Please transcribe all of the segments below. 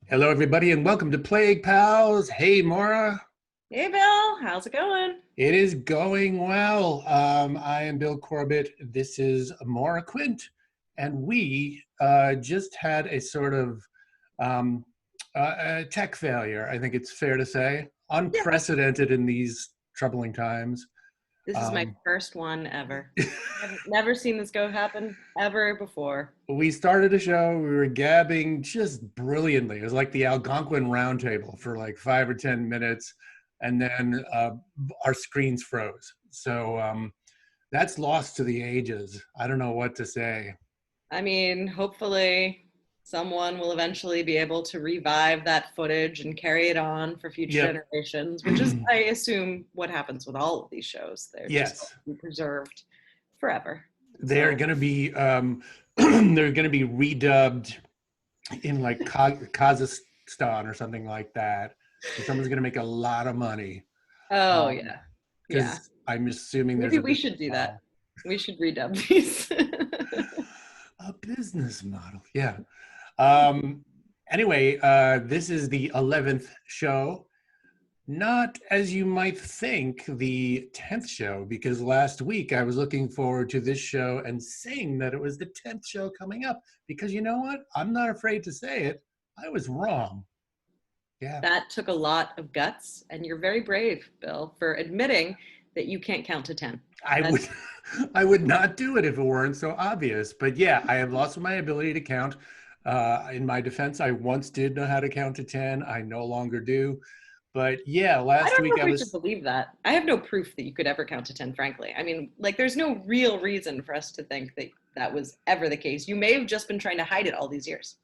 Hello, everybody, and welcome to Plague Pals. Hey, Maura. Hey Bill, how's it going? It is going well. I am Bill Corbett. This is Maura Quint, and we just had a sort of a tech failure, I think it's fair to say. Yeah. Unprecedented in these troubling times. This is my Um, first one ever. I've never seen this happen ever before. we started a show, we were gabbing just brilliantly. It was like the Algonquin Roundtable for like 5 or 10 minutes, and then our screens froze. So that's lost to the ages. I don't know what to say. I mean, hopefully someone will eventually be able to revive that footage and carry it on for future Yep. generations, which is, I assume, what happens with all of these shows. They're just Yes, going to be preserved forever. they're So, going to be they're going to be redubbed in like Kazakhstan or something like that. And someone's going to make a lot of money. oh Um, yeah, yeah. because I'm assuming there's Maybe a we business should do model. that. We should redub these. A business model, yeah. Anyway, this is the 11th show. Not as you might think, the 10th show, because last week I was looking forward to this show and saying that it was the 10th show coming up. Because you know what? I'm not afraid to say it. I was wrong. Yeah. That took a lot of guts, and you're very brave, Bill, for admitting that you can't count to 10. I would I would not do it if it weren't so obvious. But yeah, I have lost my ability to count. In my defense, I once did know how to count to 10. I no longer do. But yeah, I last don't know week if I we should was, believe that. I have no proof that you could ever count to 10, frankly. I mean, like, there's no real reason for us to think that that was ever the case. You may have just been trying to hide it all these years.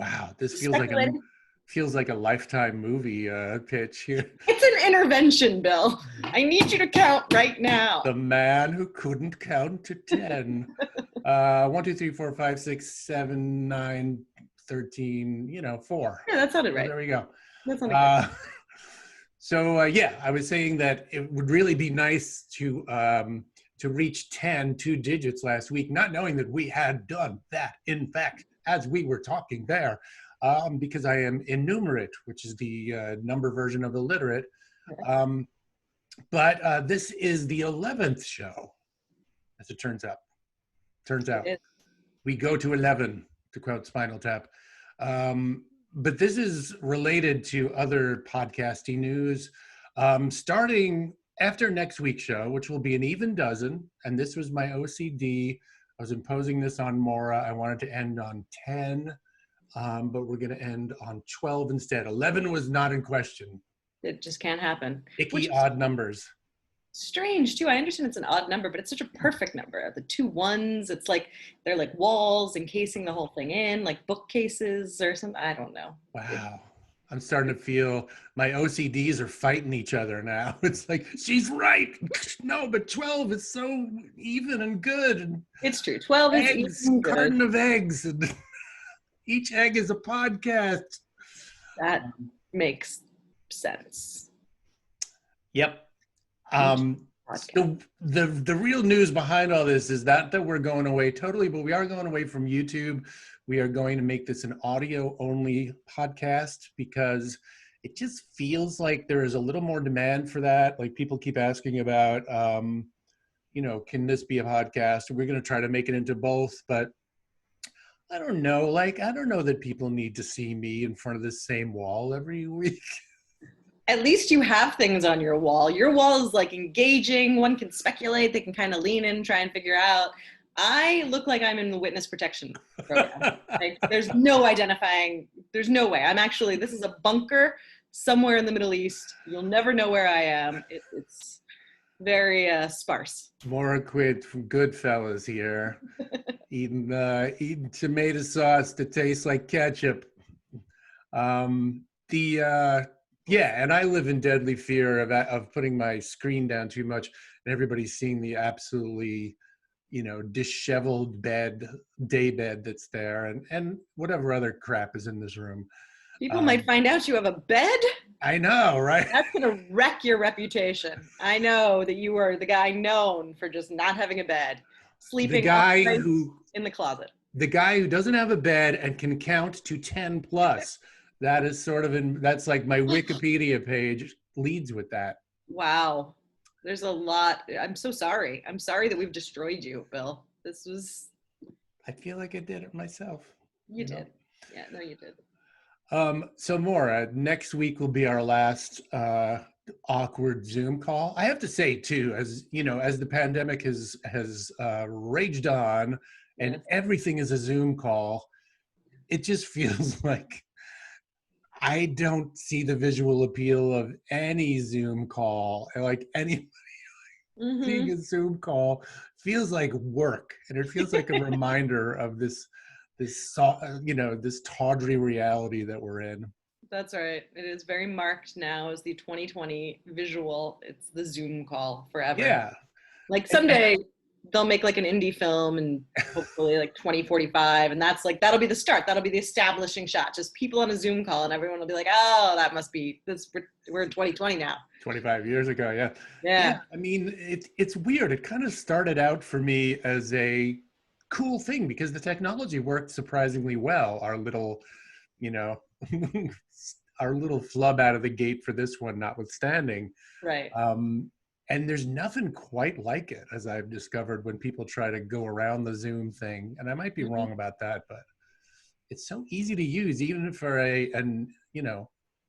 wow, this Speculating. feels like a Lifetime movie pitch here. It's an intervention, Bill. I need you to count right now. The man who couldn't count to 10. 1, 2, 3, 4, 5, 6, 7, 9, 13, 4. Yeah, that sounded So right. there we go. That sounded good. So I was saying that it would really be nice to reach 10, 2 digits last week, not knowing that we had done that, in fact, as we were talking there, because I am innumerate, which is the number version of illiterate. But this is the 11th show, as it turns out. Turns out. We go to 11, to quote Spinal Tap. But this is related to other podcasting news. Starting after next week's show, which will be an even dozen, and this was my OCD. I was imposing this on Maura. I wanted to end on 10, but we're going to end on 12 instead. 11 was not in question. It just can't happen. Icky odd numbers. Strange too. I understand it's an odd number, but it's such a perfect number. The 2 1s, it's like they're like walls encasing the whole thing in, like bookcases or something. I don't know. Wow. I'm starting to feel my OCDs are fighting each other now. It's like, she's right. No, but 12 is so even and good. And it's true. 12 eggs, is even good. Carton of eggs. And each egg is a podcast. That makes sense. Yep. So the real news behind all this is not that we're going away totally, but we are going away from YouTube. We are going to make this an audio only podcast because it just feels like there is a little more demand for that. Like people keep asking about, can this be a podcast? We're going to try to make it into both, but I don't know. Like, I don't know that people need to see me in front of the same wall every week. At least you have things on your wall. Your wall is like engaging. One can speculate. They can kind of lean in, try and figure out. I look like I'm in the witness protection program. Like, there's no identifying. There's no way. This is a bunker somewhere in the Middle East. You'll never know where I am. It's very sparse. Maura Quint from Goodfellas here, eating tomato sauce that tastes like ketchup. Yeah, and I live in deadly fear of putting my screen down too much and everybody seeing the absolutely, disheveled day bed that's there and whatever other crap is in this room. People might find out you have a bed. I know, right? That's going to wreck your reputation. I know that you are the guy known for just not having a bed, sleeping in the closet. The guy who doesn't have a bed and can count to 10 plus. That is sort of that's like my Wikipedia page leads with that. Wow. There's a lot. I'm so sorry. I'm sorry that we've destroyed you, Bill. This was, I feel like I did it myself. you did. Yeah, no, you did. So Maura, next week will be our last awkward Zoom call. I have to say too, as you know, as the pandemic has raged on and Yes. everything is a Zoom call, it just feels like I don't see the visual appeal of any Zoom call. Like any seeing Mm-hmm. a Zoom call feels like work, and it feels like a reminder of this tawdry reality that we're in. That's right. It is very marked now as the 2020 visual. It's the Zoom call forever. Yeah. Like And someday they'll make like an indie film and hopefully like 2045. And that's like, that'll be the start. That'll be the establishing shot. Just people on a Zoom call and everyone will be like, oh, that must be this. We're in 2020 now. 25 years ago, yeah. Yeah, Yeah. I mean, it's weird. It kind of started out for me as a cool thing because the technology worked surprisingly well. Our little, you know, our little flub out of the gate for this one notwithstanding. Right. Um, and there's nothing quite like it, as I've discovered when people try to go around the Zoom thing. And I might be Mm-hmm. wrong about that, but it's so easy to use, even for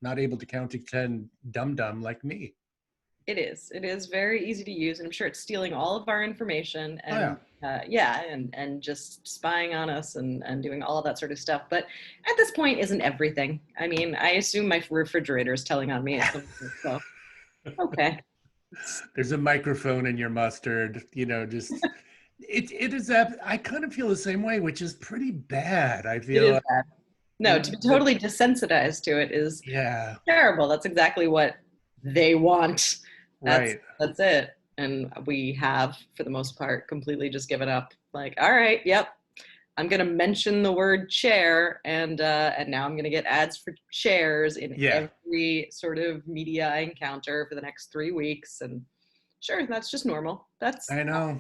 not able to count to 10 dum-dum like me. It is. It is very easy to use. And I'm sure it's stealing all of our information Oh yeah. and yeah, and just spying on us and doing all of that sort of stuff. But at this point, isn't everything. I mean, I assume my refrigerator is telling on me at some point. So, okay. There's a microphone in your mustard, just it is that I kind of feel the same way, which is pretty bad. I It feel is bad. No, to be that totally desensitized to it is yeah, terrible. That's exactly what they want. That's right. that's it. And we have, for the most part, completely just given up. Like, all right, yep, I'm gonna mention the word chair, and now I'm gonna get ads for chairs in Yeah, every sort of media I encounter for the next 3 weeks. And sure, that's just normal. That's I know.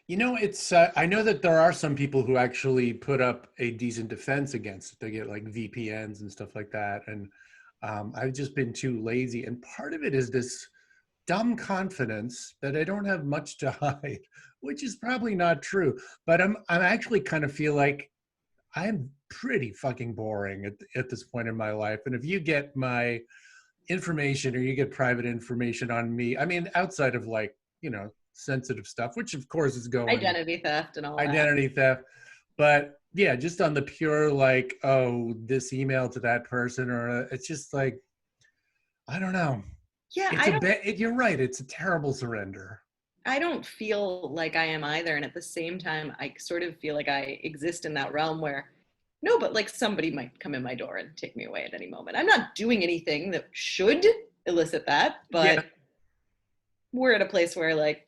It's I know that there are some people who actually put up a decent defense against it. They get like VPNs and stuff like that, and I've just been too lazy. And part of it is this dumb confidence that I don't have much to hide, which is probably not true. But I'm actually kind of feel like I'm pretty fucking boring at this point in my life. And if you get my information or you get private information on me, I mean, outside of like, sensitive stuff, which of course is going identity theft and all that. identity theft. But yeah, just on the pure like, oh, this email to that person, or it's just like, I don't know. Yeah, It's a bit, you're right. It's a terrible surrender. I don't feel like I am either. And at the same time, I sort of feel like I exist in that realm where, no, but like somebody might come in my door and take me away at any moment. I'm not doing anything that should elicit that, Yeah. but we're at a place where like,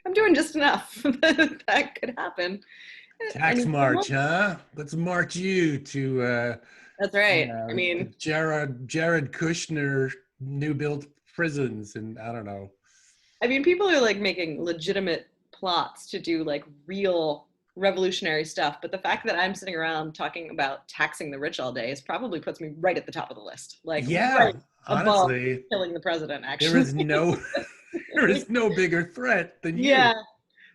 I'm doing just enough that could happen. Tax march, huh? Let's march you to That's right. I the mean, Jared Kushner new built prisons, and I don't know. people are like making legitimate plots to do like real revolutionary stuff, but the fact that I'm sitting around talking about taxing the rich all day is probably puts me right at the top of the list, like Yeah, right above honestly, killing the president. there Actually, is no there is no bigger threat than you. yeah,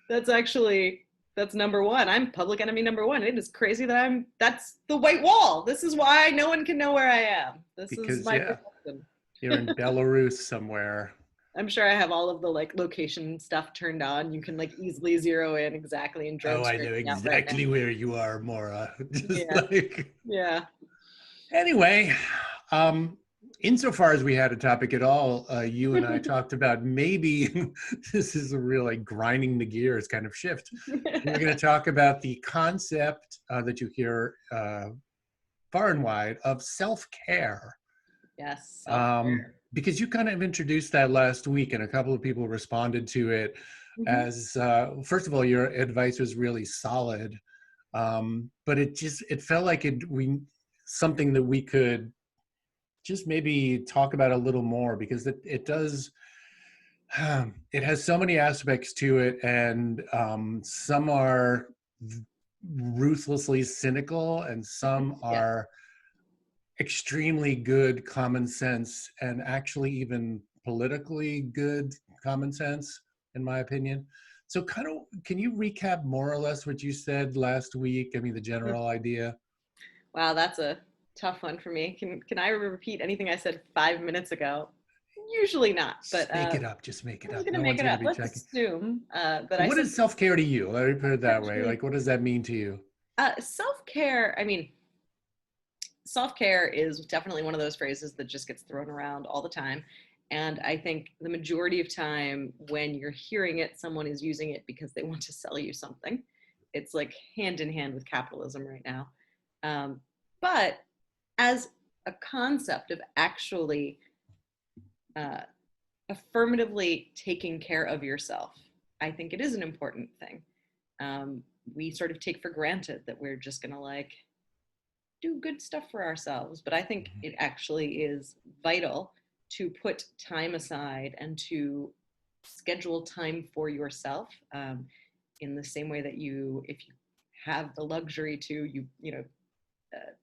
that's actually that's number one. I'm public enemy number one. It is crazy that that's the white wall. This is why no one can know where I am. This is Because my yeah, protection. you're in Belarus somewhere. I'm sure I have all of the like location stuff turned on. You can like easily zero in exactly and Oh, drone I straight know me out right now. exactly where you are, Maura. Just Yeah, like yeah. anyway, um, insofar as we had a topic at all, you and I talked about maybe this is a real like grinding the gears kind of shift. We're going to talk about the concept that you hear far and wide of self-care. Yes, self-care. Because you kind of introduced that last week and a couple of people responded to it Mm-hmm. as, first of all, your advice was really solid. But it felt like something that we could just maybe talk about a little more because it does, it has so many aspects to it, and some are ruthlessly cynical and some Yes. are extremely good common sense and actually even politically good common sense, in my opinion. So kind of, can you recap more or less what you said last week? I mean, the general idea. Wow, that's a tough one for me. Can I repeat anything I said 5 minutes ago? Usually not, but Just make it up. Just make it I'm just up. gonna No make one's it going to up. be Let's checking. assume that I What said is self-care to you? Let me put it that way. essentially Like, what does that mean to you? self-care. I mean, self-care is definitely one of those phrases that just gets thrown around all the time. And I think the majority of time when you're hearing it, someone is using it because they want to sell you something. It's like hand in hand with capitalism right now. Um, but as a concept of actually uh, affirmatively taking care of yourself, I think it is an important thing. Um, we sort of take for granted that we're just going to like do good stuff for ourselves. But I think Mhm. it actually is vital to put time aside and to schedule time for yourself, in the same way that if you have the luxury to,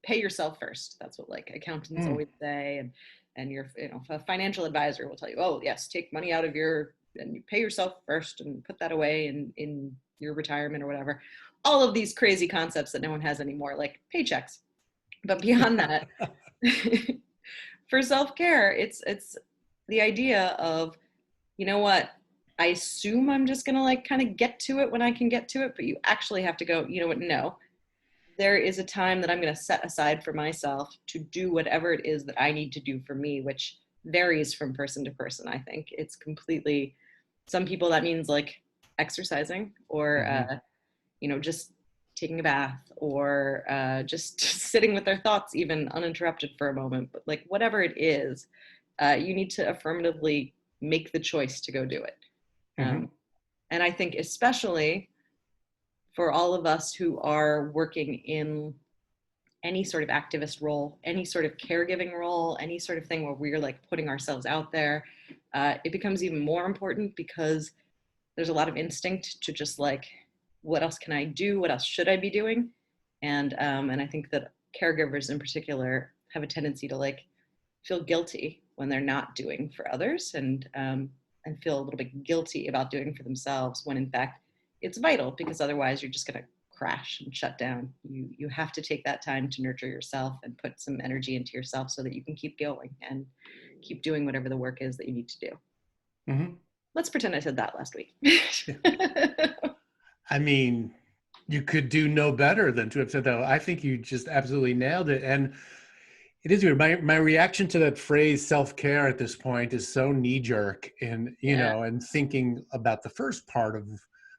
pay yourself first. That's what like accountants Mm. always say, and your a financial advisor will tell you, oh yes, take money out of your and you pay yourself first and put that away in your retirement or whatever. All of these crazy concepts that no one has anymore, like paychecks. But beyond that, for self-care, it's the idea of, you know what, I assume I'm just gonna like kind of get to it when I can get to it, but you actually have to go, you know what, no, there is a time that I'm going to set aside for myself to do whatever it is that I need to do for me, which varies from person to person. I think it's completely, some people that means like exercising or, Hmm. just taking a bath or just sitting with their thoughts, even uninterrupted for a moment. But like whatever it is, you need to affirmatively make the choice to go do it. Hmm. Um, and I think, especially for all of us who are working in any sort of activist role, any sort of caregiving role, any sort of thing where we're like putting ourselves out there, it becomes even more important because there's a lot of instinct to just like, what else can I do? What else should I be doing? And I think that caregivers in particular have a tendency to like feel guilty when they're not doing for others, and feel a little bit guilty about doing for themselves when in fact it's vital, because otherwise you're just going to crash and shut down. You have to take that time to nurture yourself and put some energy into yourself so that you can keep going and keep doing whatever the work is that you need to do. Hmm. Let's pretend I said that last week. I mean, you could do no better than to have said that. I think you just absolutely nailed it. And it is weird. My reaction to that phrase self-care at this point is so knee-jerk in, Yeah. and thinking about the first part of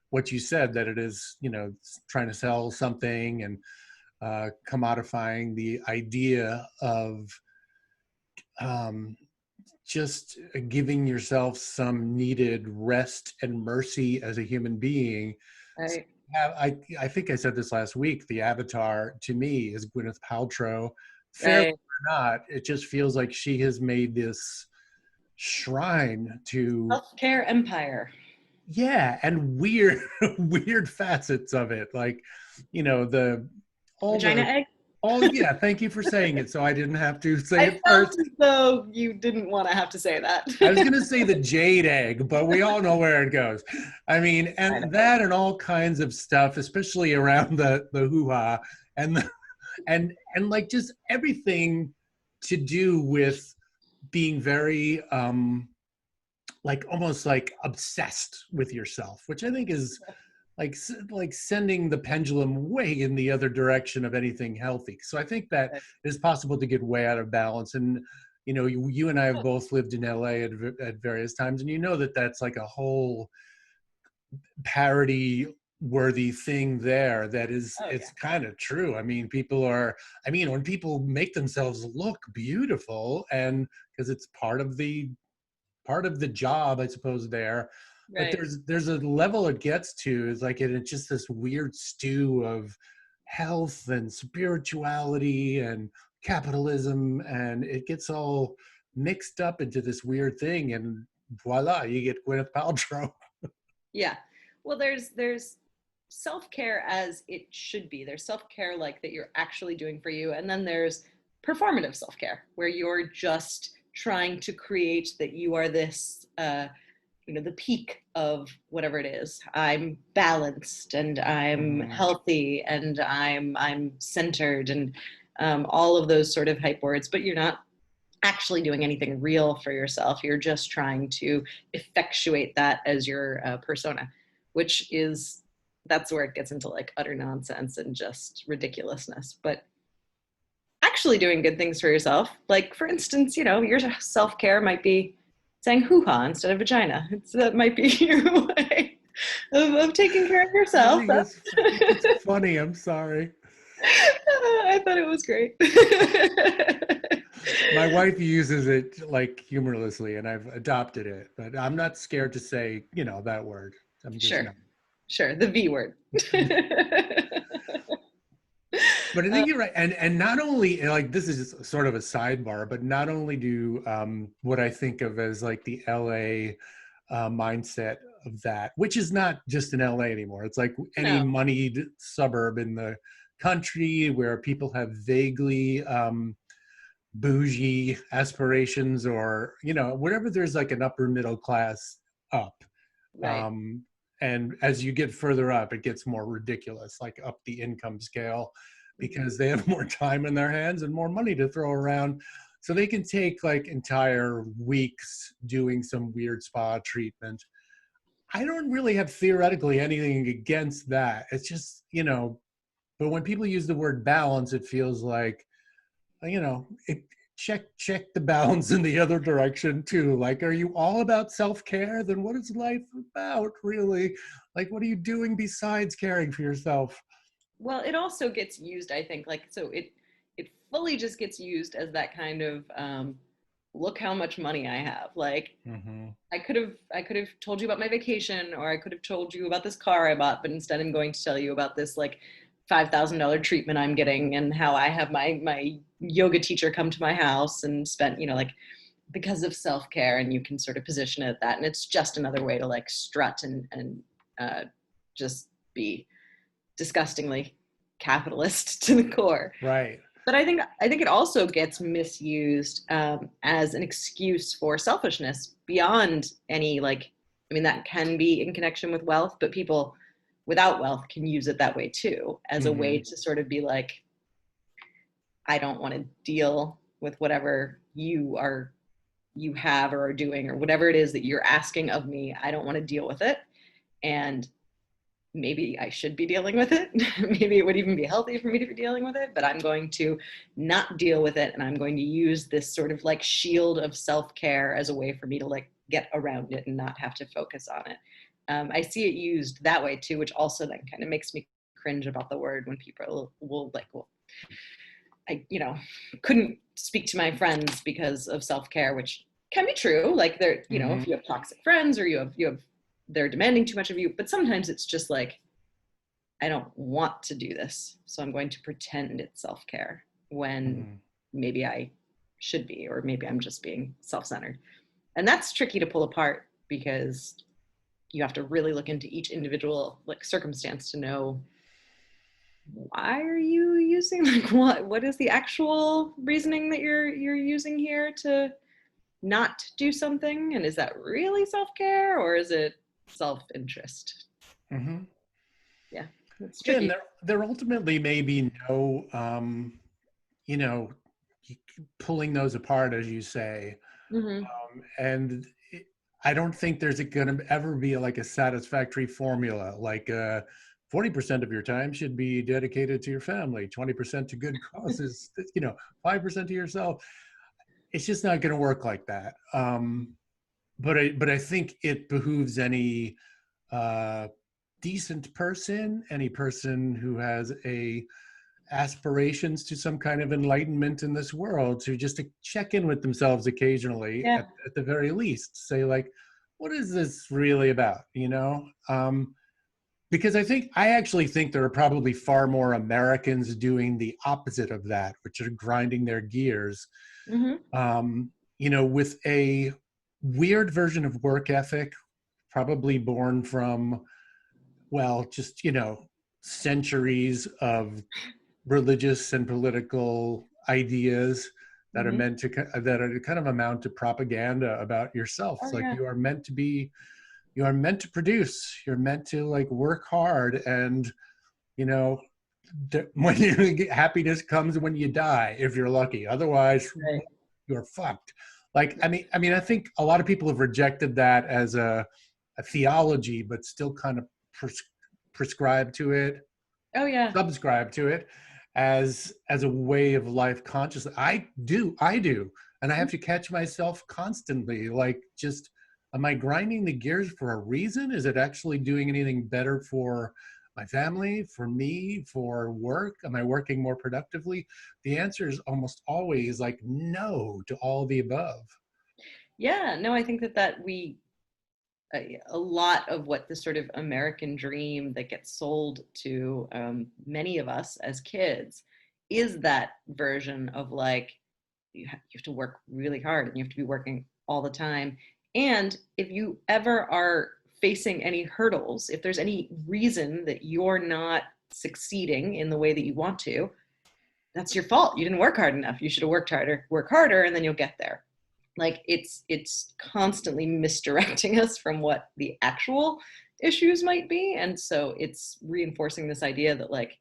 what you said, that it is, trying to sell something and commodifying the idea of um, just giving yourself some needed rest and mercy as a human being. So Right. I think I said this last week. The avatar to me is Gwyneth Paltrow. Fairly Right. or not, it just feels like she has made this shrine to, Self-care empire. yeah, and weird weird facets of it, like the all Vagina the egg. all yeah. Thank you for saying it, so I didn't have to say I it felt first. as though you didn't want to have to say I was that. going to say the jade egg, but we all know where it goes. I mean, Vagina and egg. that and all kinds of stuff, especially around the hoo-ha and and like just everything to do with being very like almost like obsessed with yourself, which I think is like sending the pendulum way in the other direction of anything healthy. So I think that it is possible to get way out of balance. And you and I have both lived in LA at various times, and that that's like a whole parody worthy thing there. That is, Oh it's yeah. kind of true. I mean, when people make themselves look beautiful, and because it's part of the job, I suppose, there. But Right. there's a level it gets to, is like it's just this weird stew of health and spirituality and capitalism, and it gets all mixed up into this weird thing, and voila, you get Gwyneth Paltrow. Yeah. Well, there's self-care as it should be. There's self-care like that you're actually doing for you, and then there's performative self-care, where you're just trying to create that you are this, the peak of whatever it is. I'm balanced and I'm healthy and I'm centered and all of those sort of hype words, but you're not actually doing anything real for yourself. You're just trying to effectuate that as your persona, which is, that's where it gets into like utter nonsense and just ridiculously. But actually doing good things for yourself, like for instance, your self-care might be saying hoo-ha instead of vagina. That might be your way of taking care of I yourself. think it's funny. I'm sorry. I thought it was great. My wife uses it like humorlessly, and I've adopted it, but I'm not scared to say, that word. I'm just Sure. not. Sure. The V word. But I think you're right. And not only, like, this is just sort of a sidebar, but not only do what I think of as like the LA mindset of that, which is not just in LA anymore. It's like any No. moneyed suburb in the country where people have vaguely bougie aspirations, or whatever, there's like an upper middle class up, Right. and as you get further up it gets more ridiculous, like up the income scale, because they have more time in their hands and more money to throw around, so they can take like entire weeks doing some weird spa treatment. I don't really have theoretically anything against that. It's just, but when people use the word balance, it feels like, it, check the balance in the other direction too. Like, are you all about self-care? Then what is life about, really? Like, what are you doing besides caring for yourself? Well, it also gets used, I think, like, so it fully just gets used as that kind of look how much money I have. Like, Mm-hmm. I could have told you about my vacation, or I could have told you about this car I bought, but instead I'm going to tell you about this like $5,000 treatment I'm getting, and how I have my yoga teacher come to my house and spent, like, because of self-care, and you can sort of position it at that, and it's just another way to like strut and uh, just be disgustingly capitalist to the core. Right. But I think it also gets misused as an excuse for selfishness beyond any, like, I mean, that can be in connection with wealth, but people without wealth can use it that way too, as a way Mm-hmm. to sort of be like, I don't want to deal with whatever you have or are doing, or whatever it is that you're asking of me. I don't want to deal with it. And maybe I should be dealing with it. Maybe it would even be healthy for me to be dealing with it, but I'm going to not deal with it. And I'm going to use this sort of like shield of self-care as a way for me to like get around it and not have to focus on it. I see it used that way too, which also then kind of makes me cringe about the word when people will like, well, I, couldn't speak to my friends because of self-care, which can be true. Like, they're, Mm-hmm. if you have toxic friends, or you have they're demanding too much of you, but sometimes it's just like, I don't want to do this, so I'm going to pretend it's self-care when Mm-hmm. maybe I should be, or maybe I'm just being self-centered. And that's tricky to pull apart, because you have to really look into each individual like circumstance to know, why are you using, like, what is the actual reasoning that you're using here to not do something, and is that really self-care, or is it self-interest? Mm-hmm. Yeah, it's Yeah, and tricky. there ultimately may be no, you know, pulling those apart, as you say. Mm-hmm. And I don't think there's going to ever be like a satisfactory formula. Like 40% of your time should be dedicated to your family, 20% to good causes, 5% to yourself. It's just not going to work like that. But I think it behooves any uh, decent person, any person who has a aspirations to some kind of enlightenment in this world, to just to check in with themselves occasionally, Yeah. at the very least, say like, what is this really about, because I actually think there are probably far more Americans doing the opposite of that, which are grinding their gears, Mm-hmm. with a weird version of work ethic, probably born from, well, just centuries of religious and political ideas that are Mm-hmm. meant to that are kind of amount to propaganda about yourself. Oh It's like yeah. you are meant to be, you are meant to produce, you're meant to like work hard, and you know, when you get, happiness comes when you die if you're lucky, otherwise Right. you're fucked. Like I think a lot of people have rejected that as a theology, but still kind of prescribe to it, Oh yeah. subscribe to it as a way of life consciously. I do, and I have to catch myself constantly, like, just, am I grinding the gears for a reason? Is it actually doing anything better for my family, for me, for work? Am I working more productively? The answer is almost always like no to all the above. Yeah. No, I think that we a lot of what the sort of American dream that gets sold to many of us as kids is that version of like you have to work really hard and you have to be working all the time. And if you ever are facing any hurdles, if there's any reason that you're not succeeding in the way that you want to, that's your fault. You didn't work hard enough. You should have work harder, and then you'll get there. Like it's constantly misdirecting us from what the actual issues might be. And so it's reinforcing this idea that like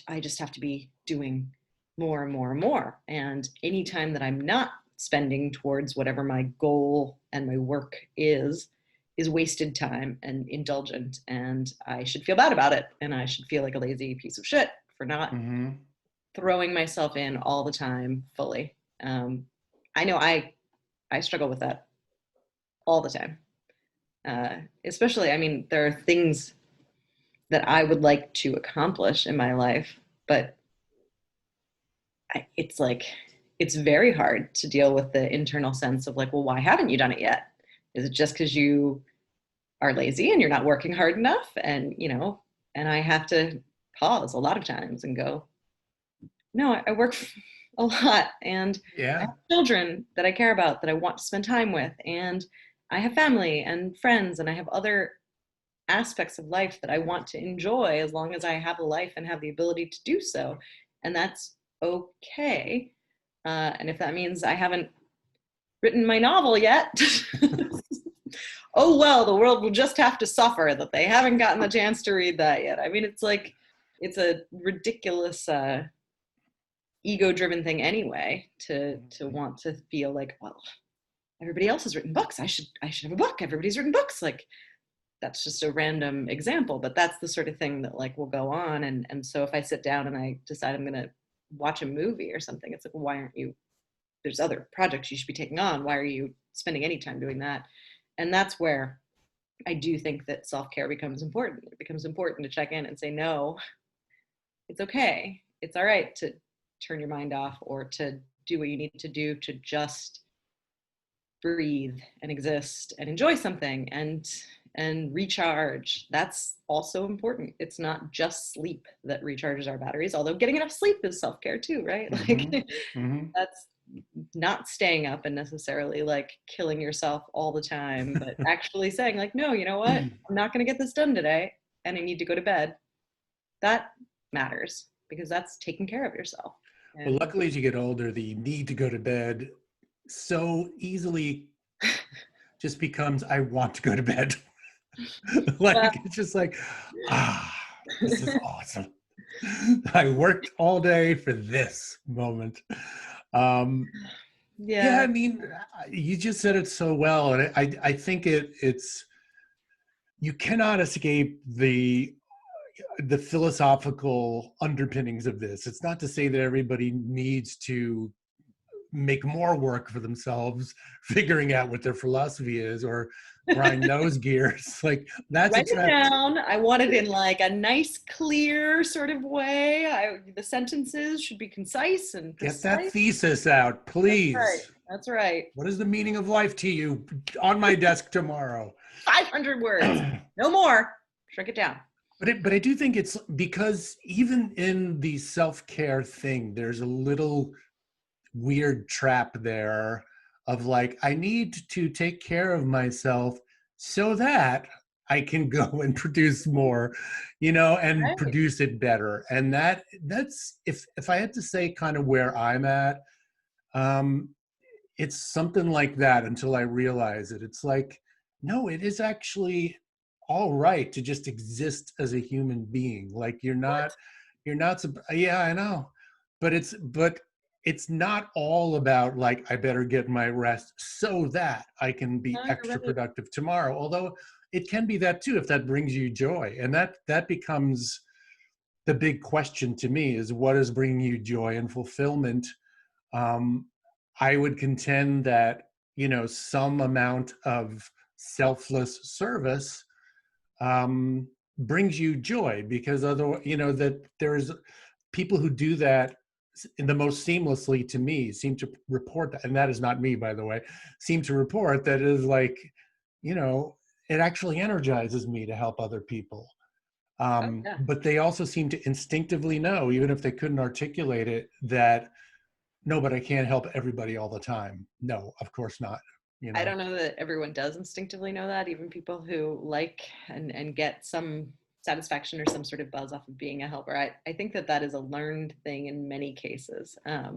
I just have to be doing more and more and more. And anytime that I'm not spending towards whatever my goal and my work is wasted time and indulgent. And I should feel bad about it. And I should feel like a lazy piece of shit for not Mm-hmm. throwing myself in all the time fully. I know I struggle with that all the time. Especially, I mean, there are things that I would like to accomplish in my life, but it's like it's very hard to deal with the internal sense of like, well, why haven't you done it yet? Is it just because you are lazy and you're not working hard enough? And and I have to pause a lot of times and go, no, I work a lot, and I Yeah. have children that I care about, that I want to spend time with, and I have family and friends, and I have other aspects of life that I want to enjoy as long as I have a life and have the ability to do so. And that's okay. And if that means I haven't written my novel yet, oh well, the world will just have to suffer that they haven't gotten the chance to read that yet. I mean, it's like, it's a ridiculous ego-driven thing anyway, to want to feel like, well, everybody else has written books. I should have a book. Everybody's written books. Like, that's just a random example, but that's the sort of thing that like will go on. And so if I sit down and I decide I'm going to watch a movie or something, it's like, well, why aren't you, there's other projects you should be taking on. Why are you spending any time doing that? And that's where I do think that self-care becomes important. It becomes important to check in and say, no, it's okay. It's all right to turn your mind off, or to do what you need to do to just breathe and exist and enjoy something and recharge. That's also important. It's not just sleep that recharges our batteries, although getting enough sleep is self-care too, right? Like, Mm-hmm. Mm-hmm. that's not staying up and necessarily like killing yourself all the time, but actually saying like, no, you know what, I'm not going to get this done today and I need to go to bed. That matters, because that's taking care of yourself. Well, And luckily, as you get older, the need to go to bed so easily just becomes, I want to go to bed. well, Like, it's just like, ah, this is awesome. I worked all day for this moment. Um, yeah, yeah. I mean, you just said it so well, and I think it's, you cannot escape the philosophical underpinnings of this. It's not to say that everybody needs to make more work for themselves figuring out what their philosophy is, or grind those gears. Like, that's a Write it trap. down. I want it in like a nice, clear sort of way. The sentences should be concise and Get that precise. thesis out, That's right. please. That's right. What is the meaning of life to you? On my desk tomorrow. 500 words. but No more. Shrink it down. I do think it's because even in the self-care thing, there's a little weird trap there of like, I need to take care of myself so that I can go and produce more, you know, and Right. produce it better. And that's if I had to say kind of where I'm at, um, it's something like that until I realize it. It's like, no, it is actually all right to just exist as a human being. Like What? you're not, yeah, I know, but it's not all about like, I better get my rest so that I can be No, you're extra right. productive tomorrow. Although it can be that too, if that brings you joy. And that becomes the big question to me is what is bringing you joy and fulfillment. um, I would contend that, you know, some amount of selfless service brings you joy, because other, you know, that there's people who do that in the most seamlessly, to me, seem to report that, and that is not me, by the way, seem to report that it is like, you know, it actually energizes me to help other people. Oh yeah. But they also seem to instinctively know, even if they couldn't articulate it, that no, but I can't help everybody all the time. No, of course not. You I know. don't know that everyone does instinctively know that, even people who like and get some satisfaction or some sort of buzz off of being a helper. I think that that is a learned thing in many cases. I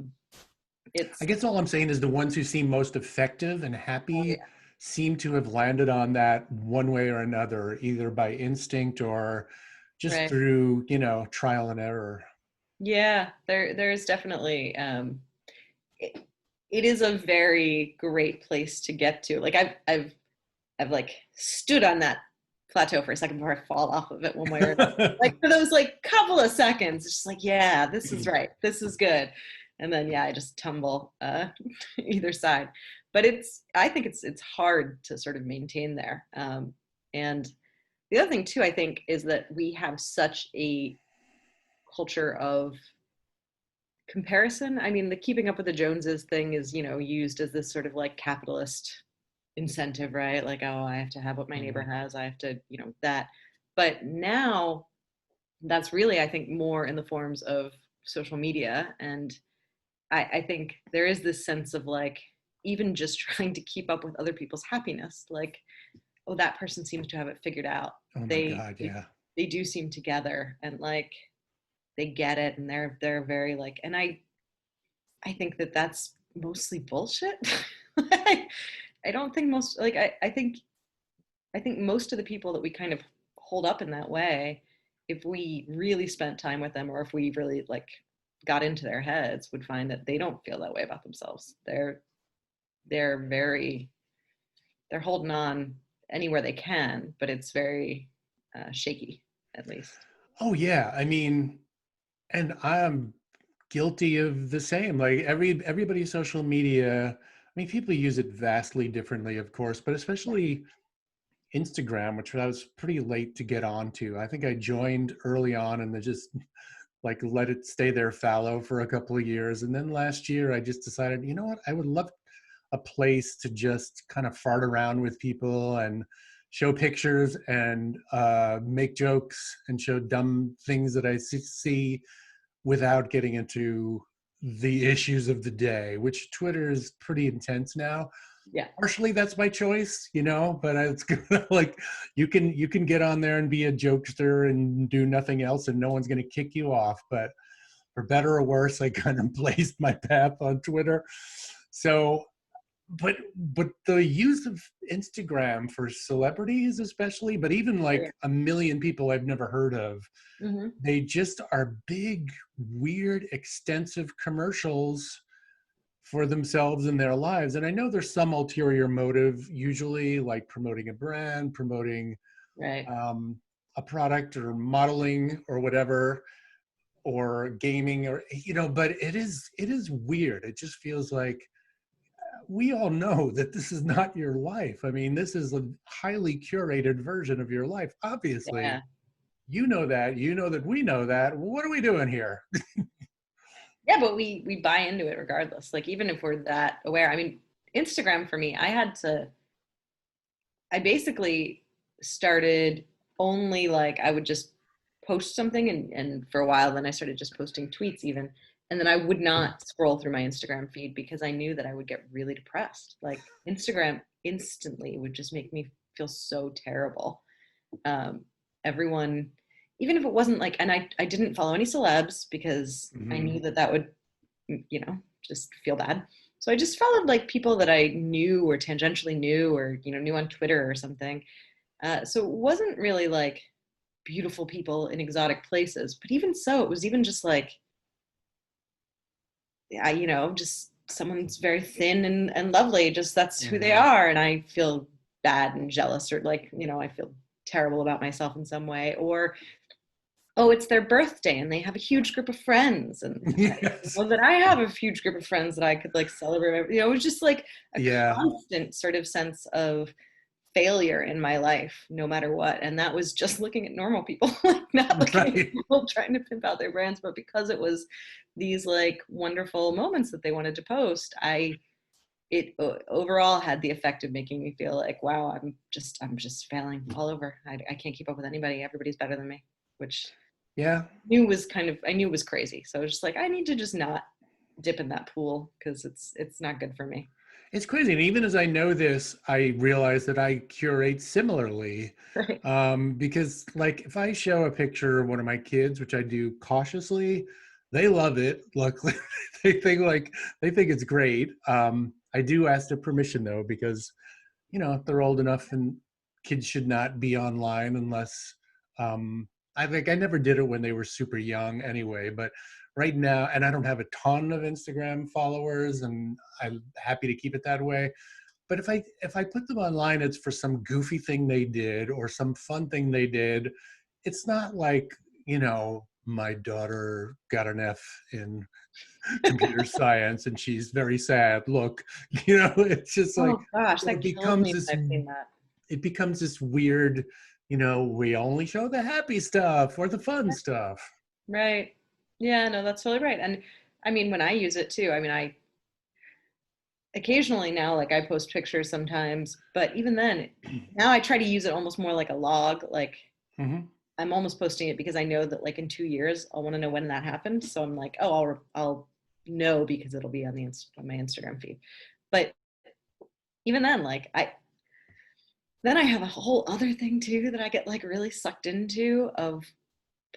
It's guess all I'm saying is the ones who seem most effective and oh happy yeah, seem to have landed on that one way or another, either by instinct or just right. through, you know, trial and error. Yeah, there's definitely it, it is a very great place to get to. Like I've like stood on that plateau for a second before I fall off of it one way or another. Like for those like couple of seconds, it's just like, yeah, this is right. This is good. And then yeah, I just tumble either side. But I think it's hard to sort of maintain there. And the other thing too, I think, is that we have such a culture of comparison. I mean, the keeping up with the Joneses thing is, you know, used as this sort of like capitalist incentive, right? Like, oh, I have to have what my neighbor Mhm. has. I have to, you know, that. But now that's really, I think, more in the forms of social media. And I think there is this sense of like, even just trying to keep up with other people's happiness. Like, oh, that person seems to have it figured out. Oh my They, God, they, yeah. they do seem together and like they get it and they're very like, and I think that that's mostly bullshit. I don't think most like I think most of the people that we kind of hold up in that way, if we really spent time with them or if we really like got into their heads, would find that they don't feel that way about themselves. They're very they're holding on anywhere they can, but it's very shaky at least. Oh yeah. I mean, and I'm guilty of the same. Like everybody's social media. I mean, people use it vastly differently, of course, but Yeah. especially Instagram, which I was pretty late to get onto. I think I joined early on and then just like let it stay there fallow for a couple of years. And then last year I just decided, you know what, I would love a place to just kind of fart around with people and show pictures and make jokes and show dumb things that I see without getting into the issues of the day, which Twitter is pretty intense now. Yeah. Partially that's my choice, you know, but it's like you can get on there and be a jokester and do nothing else and no one's going to kick you off. But for better or worse, I kind of blazed my path on Twitter. So but the use of Instagram for celebrities especially, but even Oh, like yeah. a million people I've never heard of, Mm-hmm. they just are big, weird, extensive commercials for themselves and their lives. And I know there's some ulterior motive, usually like promoting a brand, promoting Right. um, a product or modeling or whatever, or gaming, or, you know, but it is weird. It just feels like we all know that this is not your life. I mean, this is a highly curated version of your life. Yeah. Obviously, you know that we know that. What are we doing here? Yeah, but we buy into it regardless. Like even if we're that aware. I mean, Instagram for me, I basically started only like I would just post something and for a while then I started just posting tweets even. And then I would not scroll through my Instagram feed because I knew that I would get really depressed. Like Instagram instantly would just make me feel so terrible. Everyone, even if it wasn't like, and I didn't follow any celebs because I knew that that would, you know, just feel bad. So I just followed like people that I knew or tangentially knew or, you know, knew on Twitter or something. So it wasn't really like beautiful people in exotic places, but even so, it was even just like, you know, just someone's very thin and lovely, just that's who they are. And I feel bad and jealous or like, you know, I feel terrible about myself in some way. Or, oh, it's their birthday and they have a huge group of friends. And Yes. I know that I have a huge group of friends that I could like celebrate. You know, it was just like a Yeah. constant sort of sense of failure in my life, no matter what. And that was just looking at normal people, like not looking at Right. people trying to pimp out their brands, but because it was these like wonderful moments that they wanted to post, it overall had the effect of making me feel like, wow, I'm just failing all over. I can't keep up with anybody. Everybody's better than me, which Yeah. I knew was crazy. So I was just like, I need to just not dip in that pool because it's not good for me. It's crazy. And even as I know this, I realize that I curate similarly. Right. Because like if I show a picture of one of my kids, which I do cautiously, they love it. Luckily, they think it's great. I do ask their permission though, because you know, they're old enough and kids should not be online unless I think I never did it when they were super young anyway, but right now, and I don't have a ton of Instagram followers and I'm happy to keep it that way. But if I put them online, it's for some goofy thing they did or some fun thing they did. It's not like, you know, my daughter got an F in computer science and she's very sad. Look, you know, it's just like Oh gosh, it that kills becomes me this when I've seen that. it becomes this weird, you know, we only show the happy stuff or the fun stuff. Right. Yeah, no, that's totally right. And I mean, when I use it too, I mean, I occasionally now, like I post pictures sometimes, but even then, now I try to use it almost more like a log. Like Hmm. I'm almost posting it because I know that like in 2 years, I'll want to know when that happened. So I'm like, oh, I'll know because it'll be on on my Instagram feed. But even then, like then I have a whole other thing too that I get like really sucked into of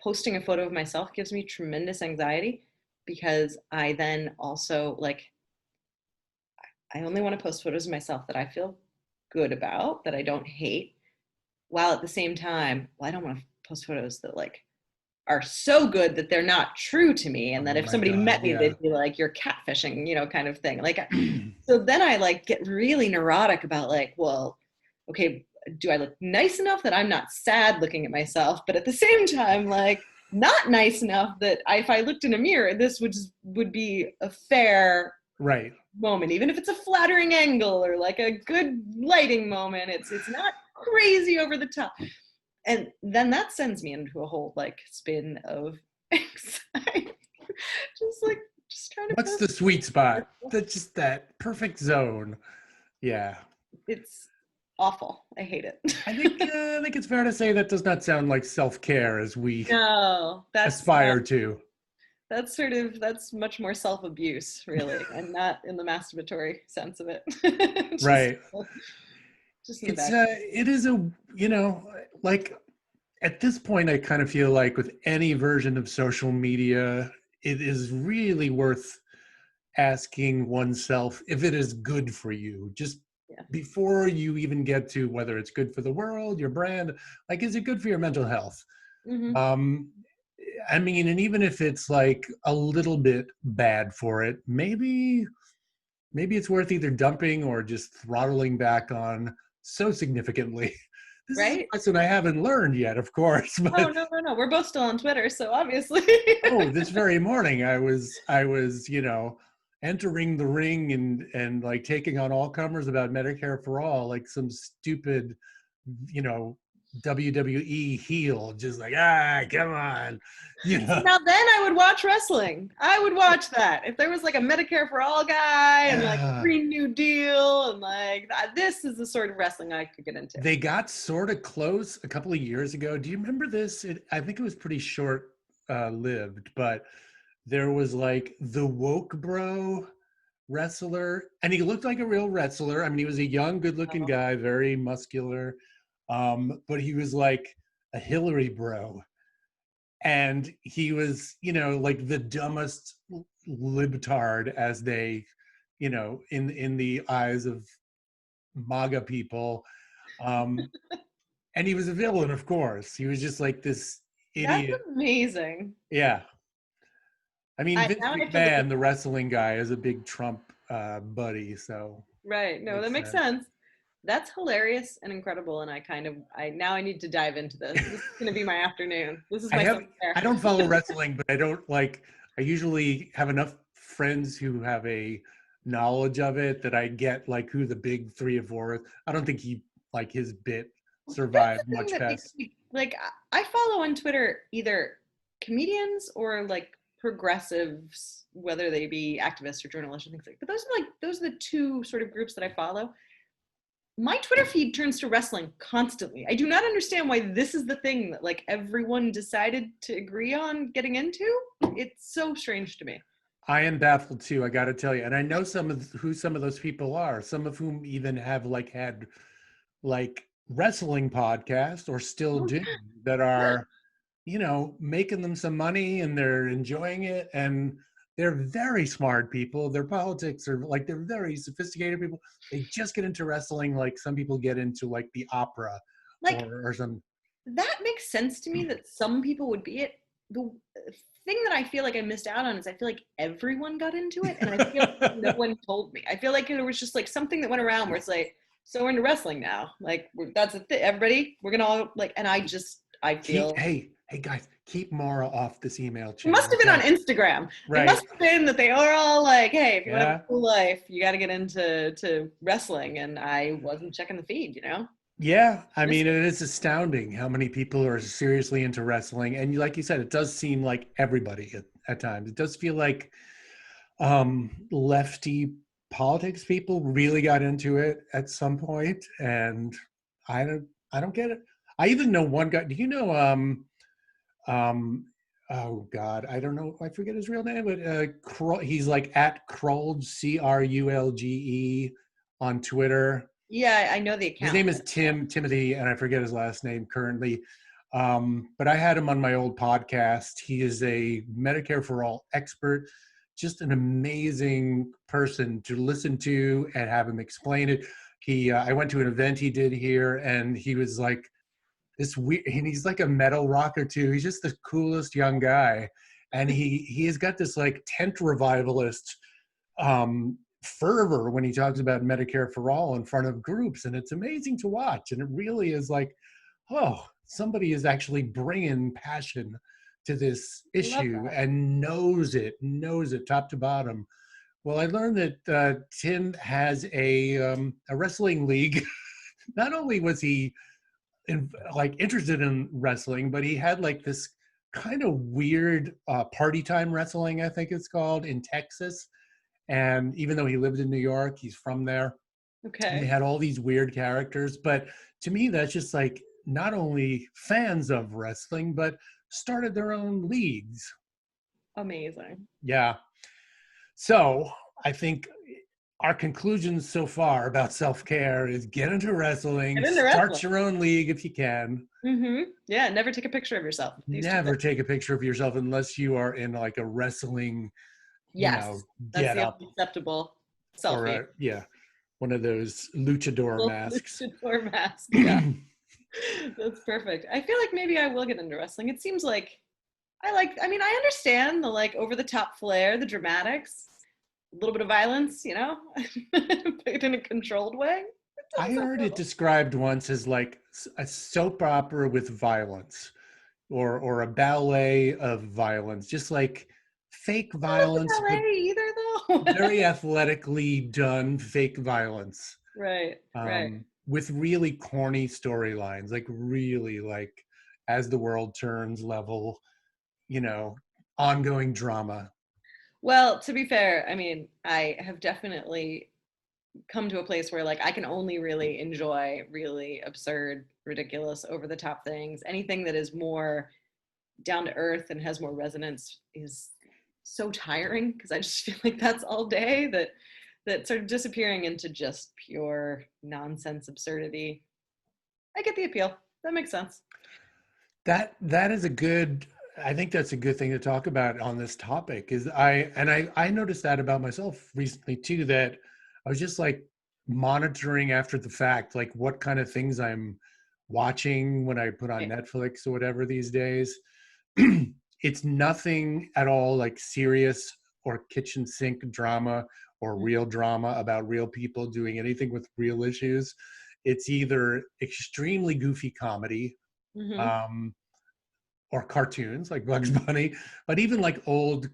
posting a photo of myself gives me tremendous anxiety because I then also like I only want to post photos of myself that I feel good about, that I don't hate, while at the same time, well, I don't want to post photos that like are so good that they're not true to me and that Oh if my somebody God, met me yeah. they'd be like you're catfishing, you know, kind of thing. Like so then I like get really neurotic about like, well, okay, do I look nice enough that I'm not sad looking at myself, but at the same time, like not nice enough that if I looked in a mirror, this would be a fair Right. moment, even if it's a flattering angle or like a good lighting moment. It's not crazy over the top, and then that sends me into a whole like spin of anxiety, just like just trying to What's post. the sweet spot? That's just that perfect zone. Yeah. It's awful. I hate it. I think it's fair to say that does not sound like self-care as we No, aspire to. that's sort of that's much more self-abuse, really, and not in the masturbatory sense of it. just Right. just in the It's back. it is a, you know, like at this point I kind of feel like with any version of social media, it is really worth asking oneself if it is good for you just Yeah. before you even get to whether it's good for the world, your brand, like is it good for your mental health? Hmm. um I mean, and even if it's like a little bit bad for it, maybe it's worth either dumping or just throttling back on so significantly. This is a Right? lesson I haven't learned yet, of course, Oh but no, no, no. We're both still on Twitter, so obviously. oh, this very morning I was, you know, entering the ring and like taking on all comers about Medicare for all, like some stupid, you know, WWE heel, just like, come on, you See, know. now then I would watch wrestling. I would watch that. If there was like a Medicare for all guy and like a Yeah. Green New Deal and like that, this is the sort of wrestling I could get into. They got sort of close a couple of years ago. Do you remember this? I think it was pretty short lived, but there was like the woke bro wrestler, and he looked like a real wrestler. I mean, he was a young, good looking Oh, guy, very muscular. but he was like a Hillary bro. And he was, like the dumbest libtard, as they, in the eyes of MAGA people. Um, and he was a villain, of course. He was just like this That's idiot. amazing. Yeah. I mean, Vince Now I have to look at McMahon, the wrestling guy, is a big Trump buddy, so right. No, that makes makes sense. sense. That's hilarious and incredible. And now I need to dive into this. This is going to be my afternoon. This is I my have self-care. I don't follow wrestling, but I don't like I usually have enough friends who have a knowledge of it that I get like who the big three or four is. I don't think he like his bit That's survived the thing much that makes past. me like I follow on Twitter either comedians or like progressives, whether they be activists or journalists or things like. But those are the two sort of groups that I follow. My Twitter feed turns to wrestling constantly. I do not understand why this is the thing that like everyone decided to agree on getting into. It's so strange to me. I am baffled too, I got to tell you. And I know some of those people are, some of whom even have like had like wrestling podcasts or still Oh, do that are making them some money and they're enjoying it. And they're very smart people. Their politics are like, they're very sophisticated people. They just get into wrestling like some people get into like the opera like or some. that makes sense to me that some people would be it. The thing that I feel like I missed out on is I feel like everyone got into it, and I feel like no one told me. I feel like there was just like something that went around where it's like, so we're into wrestling now. Like that's the thing. Everybody, we're gonna all like, and I feel Hey guys, keep Maura off this email it chain, must have been on okay? Instagram. It Right. must have been that they are all like, hey, if you want to have Yeah. a cool life, you got to get into wrestling, and I wasn't checking the feed, you know. Yeah, I Missed mean, it. it is astounding how many people are seriously into wrestling. And like you said, it does seem like everybody at times. It does feel like lefty politics people really got into it at some point, and I don't I don't get it. I even know one guy. Do you know um oh God, I don't know, I forget his real name, but he's like at Krulge, Crulge on Twitter. Yeah, I know the His account. name is Timothy, and I forget his last name currently. But I had him on my old podcast. He is a Medicare for All expert, just an amazing person to listen to and have him explain it. I went to an event he did here, and he was like this weird, and he's like a metal rocker too. He's just the coolest young guy, and he has got this like tent revivalist fervor when he talks about Medicare for All in front of groups, and it's amazing to watch. And it really is like, oh, somebody is actually bringing passion to this Love issue that. and knows it top to bottom. Well, I learned that Tim has a wrestling league. Not only was he like interested in wrestling, but he had like this kind of weird party time wrestling, I think it's called, in Texas. And even though he lived in New York, he's from there. And they Okay, had all these weird characters. But to me, that's just like not only fans of wrestling, but started their own leagues. amazing. Yeah. So I think our conclusions so far about self-care is get into wrestling, Get into start wrestling. your own league if you can. Yeah, never take a picture of yourself. These two Never things. take a picture of yourself unless you are in like a wrestling, Yes, that's get the up, only acceptable or selfie. yeah, one of those luchador Little masks. luchador mask. Yeah, that's perfect. I feel like maybe I will get into wrestling. It seems like I mean, I understand the like over the top flair, the dramatics, a little bit of violence, you know, but in a controlled way. It I doesn't sound heard it terrible. described once as like a soap opera with violence, or a ballet of violence, just like fake I don't love the violence, but ballet either, though. very athletically done fake violence, Right, right. with really corny storylines, like really like as the world turns level, you know, ongoing drama. Well, to be fair, I mean, I have definitely come to a place where like I can only really enjoy really absurd, ridiculous, over the top things. Anything that is more down to earth and has more resonance is so tiring because I just feel like that's all day that sort of disappearing into just pure nonsense absurdity I get the appeal. That makes sense. That is a good, I think that's a good thing to talk about on this topic is I noticed that about myself recently too, that I was just like monitoring after the fact, like what kind of things I'm watching when I put on Right. Netflix or whatever these days. It's nothing at all like serious or kitchen sink drama or real drama about real people doing anything with real issues. It's either extremely goofy comedy, Mm-hmm. um, or cartoons like Bugs Bunny, but even like old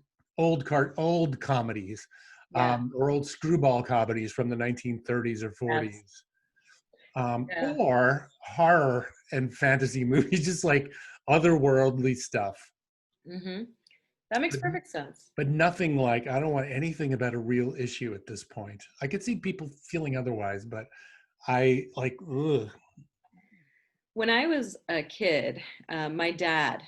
comedies, Yeah. or old screwball comedies from the 1930s or That's 40s, yeah. or horror and fantasy movies, just like otherworldly stuff. Mm-hmm. That makes But, perfect sense. but nothing like, I don't want anything about a real issue at this point. I could see people feeling otherwise, but I like, ugh. When I was a kid, my dad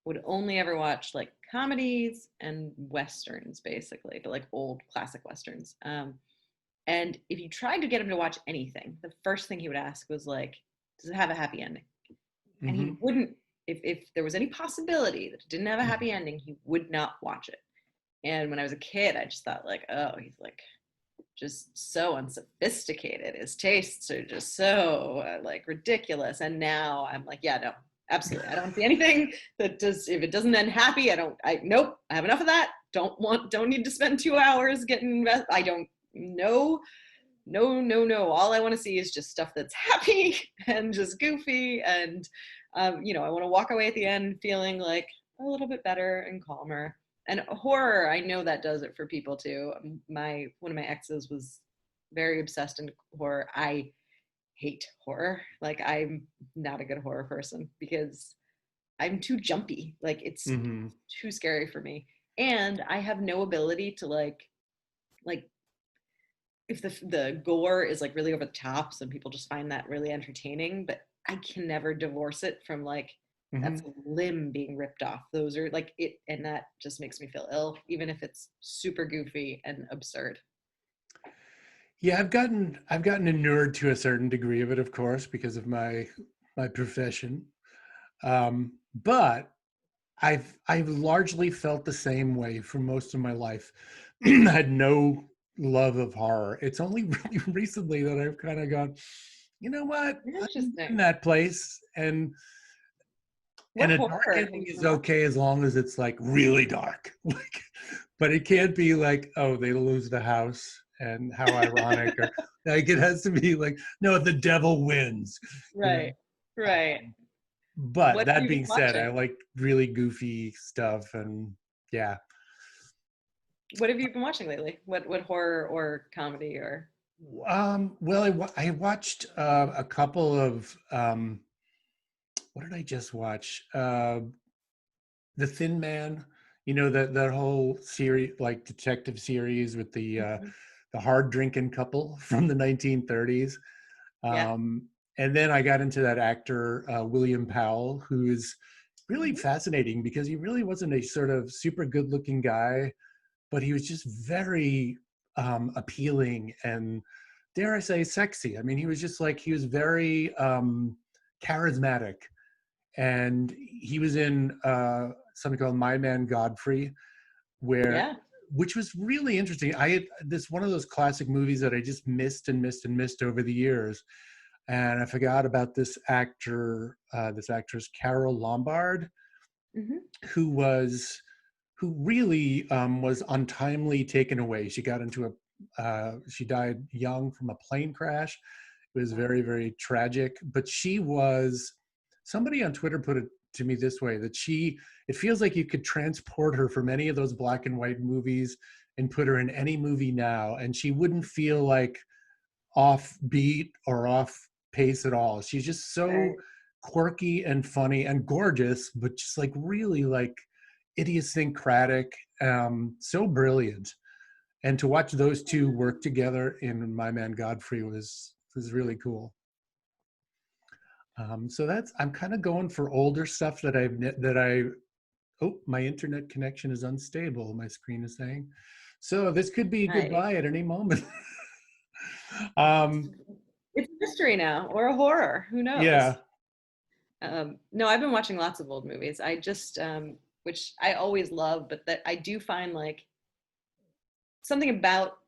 would only ever watch like comedies and westerns, basically, but like old classic westerns. And if you tried to get him to watch anything, the first thing he would ask was like, "Does it have a happy ending?" And he Mhm. wouldn't. If there was any possibility that it didn't have a happy ending, he would not watch it. And when I was a kid, I just thought like, oh, he's like just so unsophisticated. His tastes are just so like ridiculous. And now I'm like, yeah, no, absolutely. I don't see anything that does. If it doesn't end happy, I don't. I nope. I have enough of that. Don't need to spend 2 hours getting. I don't. No, no, no, no. All I want to see is just stuff that's happy and just goofy. And I want to walk away at the end feeling like a little bit better and calmer. And horror, I know that does it for people too. My one of my exes was very obsessed in horror. I hate horror. Like I'm not a good horror person because I'm too jumpy. Like it's Mhm. too scary for me. And I have no ability to like if the gore is like really over the top, some people just find that really entertaining, but I can never divorce it from like that's Mhm. a limb being ripped off. Those are like it, and that just makes me feel ill, even if it's super goofy and absurd. Yeah, I've gotten inured to a certain degree of it, of course, because of my profession. But I've largely felt the same way for most of my life. I had no love of horror. It's only really recently that I've kind of gone, you know what? I'm in Interesting. that place, and What a dark horror have ending you is been watching? okay as long as it's like really dark. Like, but it can't be like, oh, they lose the house and how ironic, or like it has to be like, no, the devil wins, you know. Right, right. But What have that you been being said, I watching? like really goofy stuff, and yeah. What have you been watching lately? What horror or comedy or Well, I watched a couple of what did I just watch? The Thin Man, that whole series, like detective series with the hard drinking couple from the 1930s. yeah. Um, and then I got into that actor William Powell, who's really Mhm. fascinating because he really wasn't a sort of super good looking guy, but he was just very appealing and, dare I say, sexy. I mean, he was very charismatic, and he was in something called My Man Godfrey, where Yeah. which was really interesting. I had this one of those classic movies that I just missed and missed and missed over the years, and I forgot about this actress Carol Lombard, Hmm. who was who really was untimely taken away. She got into she died young from a plane crash. It was Wow. very, very tragic. But somebody on Twitter put it to me this way, that it feels like you could transport her from any of those black and white movies and put her in any movie now, and she wouldn't feel like off beat or off pace at all. She's just so Right. quirky and funny and gorgeous, but just like really like idiosyncratic, so brilliant. And to watch those two work together in My Man Godfrey was really cool. So I'm kind of going for older stuff that I oh, my internet connection is unstable, my screen is saying. So this could be Hi. goodbye at any moment. um, It's a mystery now, or a horror. Who knows? Yeah. No, I've been watching lots of old movies. I just, which I always love, but that I do find like something about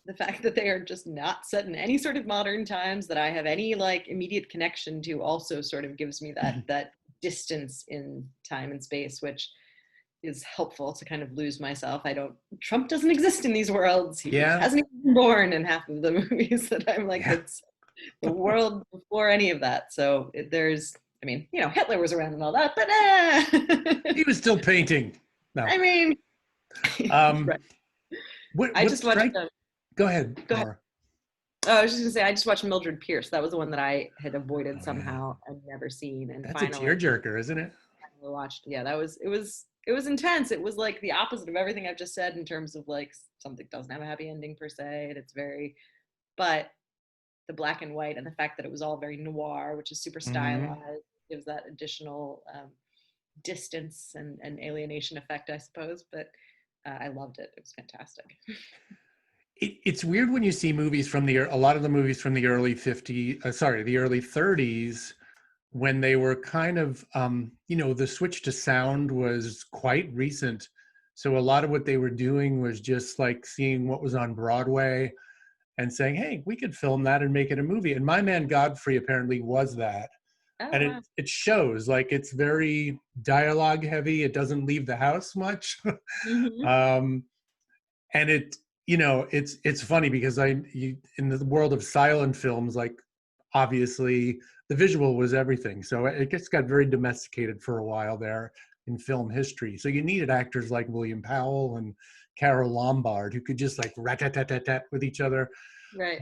the fact that they are just not set in any sort of modern times that I have any like immediate connection to also sort of gives me that distance in time and space, which is helpful to kind of lose myself. Trump doesn't exist in these worlds. He Yeah. hasn't even been born in half of the movies that I'm like, Yeah. it's the world before any of that. So there's, I mean, Hitler was around and all that, but He was still painting. No. I mean, Um, right. I what just watched, strike? Go ahead, go ahead. Maura. Oh, I was just gonna say, I just watched Mildred Pierce. That was the one that I had avoided Oh yeah. somehow. I'd never seen, and That's a finally tearjerker, isn't it? watched. Yeah, it was intense. It was like the opposite of everything I've just said in terms of like something doesn't have a happy ending per se, and it's very, but the black and white and the fact that it was all very noir, which is super Mm-hmm. stylized, gives that additional distance and alienation effect, I suppose. But I loved it. It was fantastic. It's weird when you see movies from a lot of the movies from the early 50s, the early 30s, when they were kind of, the switch to sound was quite recent. So a lot of what they were doing was just like seeing what was on Broadway and saying, hey, we could film that and make it a movie. And My Man Godfrey apparently was that. Oh And wow. it shows, like, it's very dialogue heavy. It doesn't leave the house much. Hmm. um, and it's funny because in the world of silent films, like, obviously the visual was everything, so it just got very domesticated for a while there in film history. So you needed actors like William Powell and Carol Lombard who could just like rat-tat-tat-tat with each other. Right.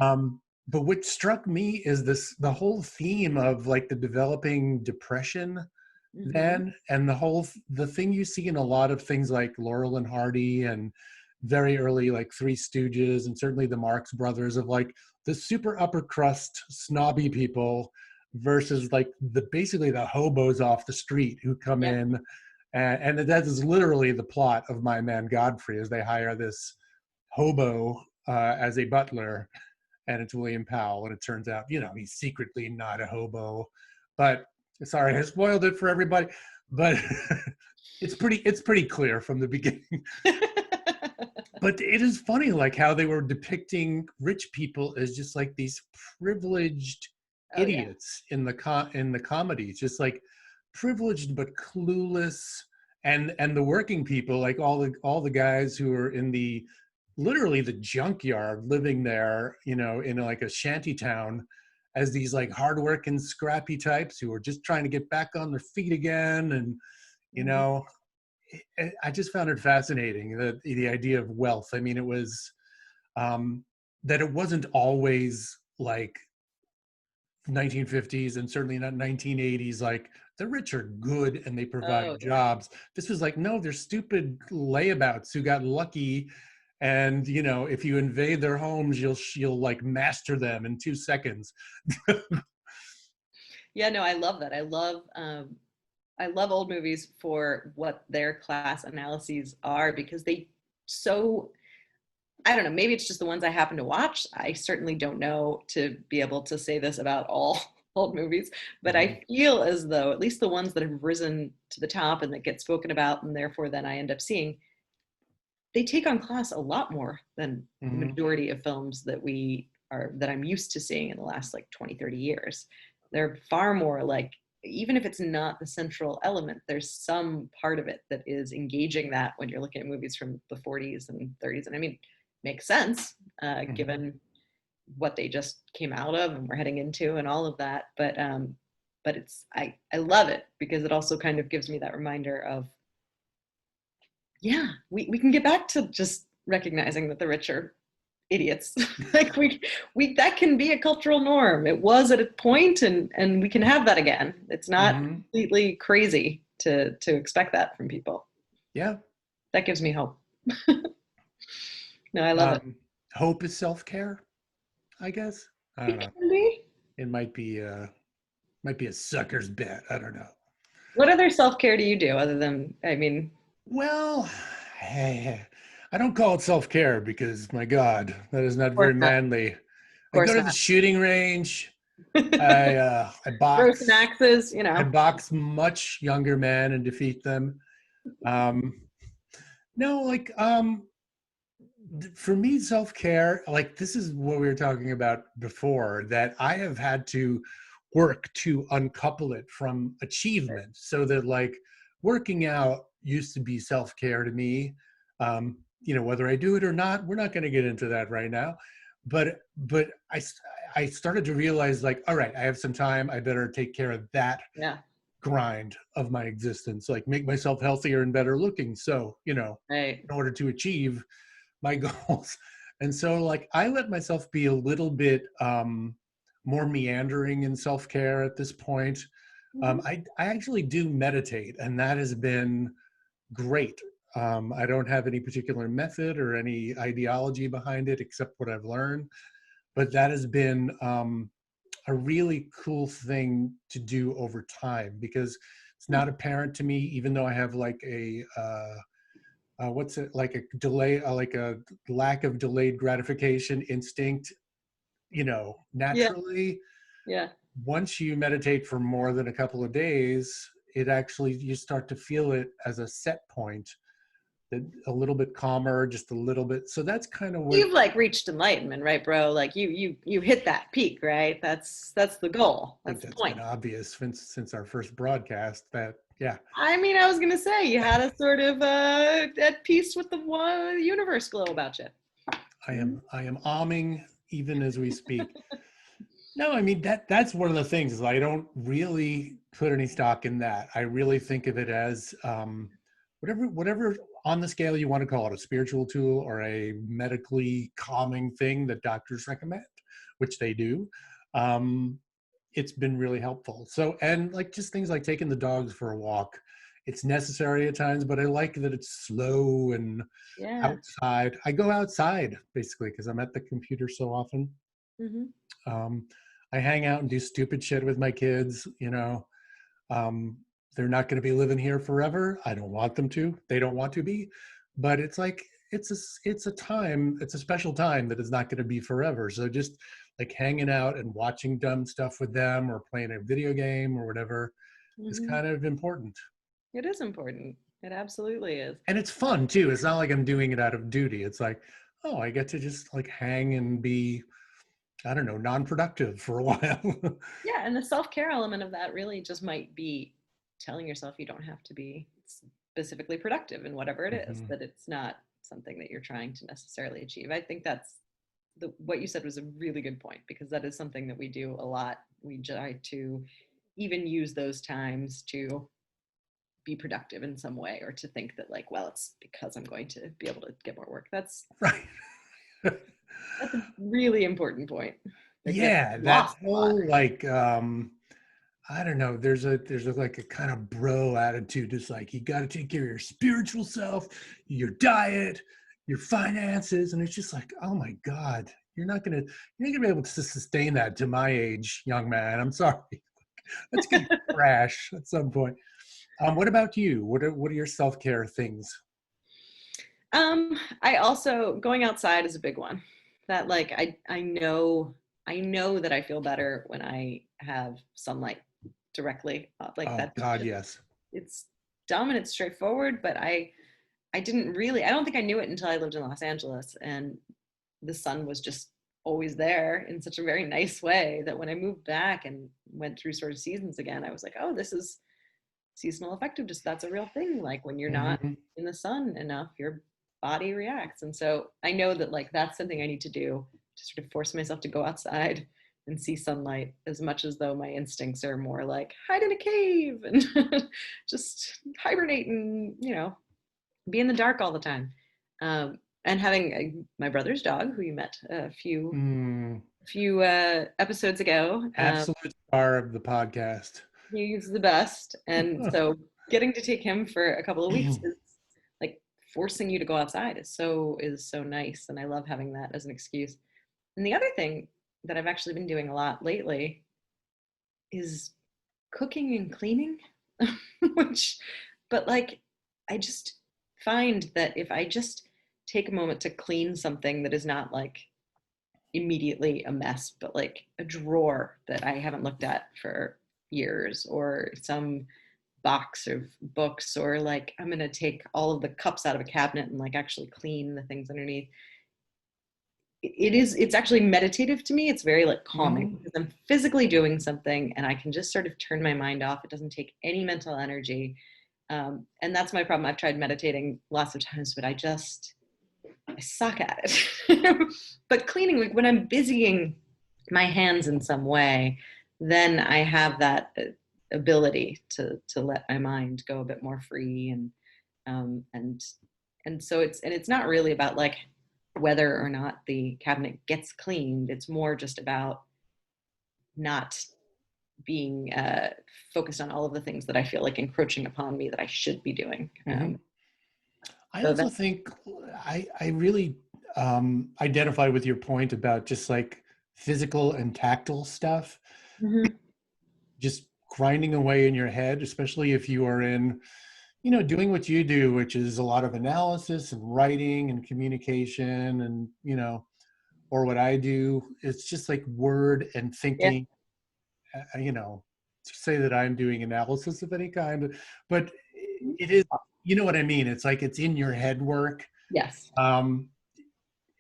But what struck me is the whole theme of like the developing depression Hmm. then, and the thing you see in a lot of things like Laurel and Hardy and very early like Three Stooges and certainly the Marx Brothers, of like the super upper crust snobby people versus like basically the hobos off the street who come Yep. in, and that is literally the plot of My Man Godfrey, as they hire this hobo as a butler, and it's William Powell, and it turns out, he's secretly not a hobo. But sorry, I spoiled it for everybody. But it's pretty clear from the beginning. But it is funny, like how they were depicting rich people as just like these privileged Oh yeah. idiots in the comedy, just like privileged but clueless, and the working people, like all the guys who are in the literally the junkyard, living there, in like a shanty town, as these like hardworking, scrappy types who are just trying to get back on their feet again, and you Hmm. know I just found it fascinating, that the idea of wealth. I mean, it was that it wasn't always like 1950s, and certainly not 1980s. Like, the rich are good and they Oh provide yeah. jobs. This was like, no, they're stupid layabouts who got lucky. And if you invade their homes, you'll like master them in 2 seconds. Yeah, no, I love that. I love old movies for what their class analyses are because they so I don't know, maybe it's just the ones I happen to watch. I certainly don't know to be able to say this about all old movies, but Mhm. I feel as though at least the ones that have risen to the top and that get spoken about and therefore then I end up seeing, they take on class a lot more than the Mhm. majority of films that I'm used to seeing in the last like 20, 30 years. They're far more like, even if it's not the central element, there's some part of it that is engaging that when you're looking at movies from the 40s and 30s. And I mean, makes sense Mhm. given what they just came out of and we're heading into and all of that. But I love it because it also kind of gives me that reminder of, yeah, we can get back to just recognizing that the rich are idiots. Like we that can be a cultural norm. It was at a point and we can have that again. It's not Mhm. completely crazy to expect that from people. Yeah. That gives me hope. No, I love it. Um, Hope is self-care, I guess. I don't It know. can be. It might be a sucker's bet. I don't know. What other self-care do you do other than, I mean, Well, hey, I don't call it self-care because, my God, that is not of course very not. manly. Of I go course to the not. shooting range. I Throw some box. axes, I box much younger men and defeat them. Um, no, like for me, self-care, like this is what we were talking about before, that I have had to work to uncouple it from achievement, so that like working out used to be self-care to me. Whether I do it or not, we're not going to get into that right now. But I started to realize, like, all right, I have some time, I better take care of that Yeah. grind of my existence, like make myself healthier and better looking, so Right. in order to achieve my goals. And so like I let myself be a little bit more meandering in self-care at this point. Hmm. I actually do meditate, and that has been great. I don't have any particular method or any ideology behind it except what I've learned, but that has been a really cool thing to do over time, because it's not apparent to me, even though I have like a what's it, like a delay, like a lack of delayed gratification instinct, Yeah. naturally. Yeah. Once you meditate for more than a couple of days, it actually, you start to feel it as a set point, that a little bit calmer, just a little bit. So that's kind of what You've like reached enlightenment, right, bro? Like you hit that peak, right? That's the goal. I think That's the that's been point. obvious since our first broadcast, that yeah, I mean, I was gonna say you had a sort of at peace with the universe glow about you. Mhm. I am arming even as we speak. No, I mean that's one of the things, is I don't really put any stock in that. I really think of it as whatever on the scale you want to call it, a spiritual tool or a medically calming thing that doctors recommend, which they do. Um, it's been really helpful. So, and like just things like taking the dogs for a walk, it's necessary at times, but I like that it's slow and Yeah. outside. I go outside basically because I'm at the computer so often. Hmm. um, I hang out and do stupid shit with my kids. Um, they're not going to be living here forever. I don't want them to. They don't want to be. But it's like it's a time. It's a special time that is not going to be forever. So just like hanging out and watching dumb stuff with them, or playing a video game or whatever, is Hmm. kind of important. It is important. It absolutely is. And it's fun too. It's not like I'm doing it out of duty. It's like, oh, I get to just like hang and be, I don't know, non-productive for a while. Yeah, and the self-care element of that really just might be telling yourself you don't have to be specifically productive in whatever it is, Mhm. that it's not something that you're trying to necessarily achieve. I think that's what you said was a really good point, because that is something that we do a lot. We try to even use those times to be productive in some way, or to think that like, well, it's because I'm going to be able to get more work. Right. That's a really important point that gets Yeah, that lost a lot. whole like I don't know, there's like a kind of bro attitude. It's like you got to take care of your spiritual self, your diet, your finances, and it's just like, oh my god, you're not gonna be able to sustain that to my age, young man. I'm sorry. That's gonna crash at some point. What about you? What are your self-care things? I also, going outside is a big one. That like I know that I feel better when I have sunlight directly. Like Oh that's god, just, yes. it's dumb and it's straightforward, but I didn't really, I don't think I knew it until I lived in Los Angeles, and the sun was just always there in such a very nice way that when I moved back and went through sort of seasons again, I was like, oh, this is seasonal affective. Just that's a real thing. Like when you're not Hmm. in the sun enough, your body reacts. And so I know that like that's something I need to do, to sort of force myself to go outside and see sunlight, as much as though my instincts are more like hide in a cave and just hibernate and, be in the dark all the time. And having my brother's dog, who you met a Mm, few episodes ago, absolute star of the podcast. he's the best. And so getting to take him for a couple of weeks is like forcing you to go outside is so nice. And I love having that as an excuse. And the other thing that I've actually been doing a lot lately is cooking and cleaning, which, but like, I just find that if I just take a moment to clean something that is not like immediately a mess, but like a drawer that I haven't looked at for years, or some box of books, or like I'm gonna take all of the cups out of a cabinet and like actually clean the things underneath. It's actually meditative to me. It's very like calming Mhm. because I'm physically doing something and I can just sort of turn my mind off. It doesn't take any mental energy. And that's my problem. I've tried meditating lots of times, but I suck at it. But cleaning, like when I'm busying my hands in some way, then I have that ability to let my mind go a bit more free, um, and and so it's not really about like whether or not the cabinet gets cleaned. It's more just about not being focused on all of the things that I feel like encroaching upon me that I should be doing. Mhm. I So also that. think I really identify with your point about just like physical and tactile stuff, Mhm. just grinding away in your head, especially if you are in, doing what you do, which is a lot of analysis and writing and communication and, or what I do, it's just like word and Yeah. thinking, to say that I'm doing analysis of any kind, but it is, you know what I mean? It's like it's in your head work. Yes. Um,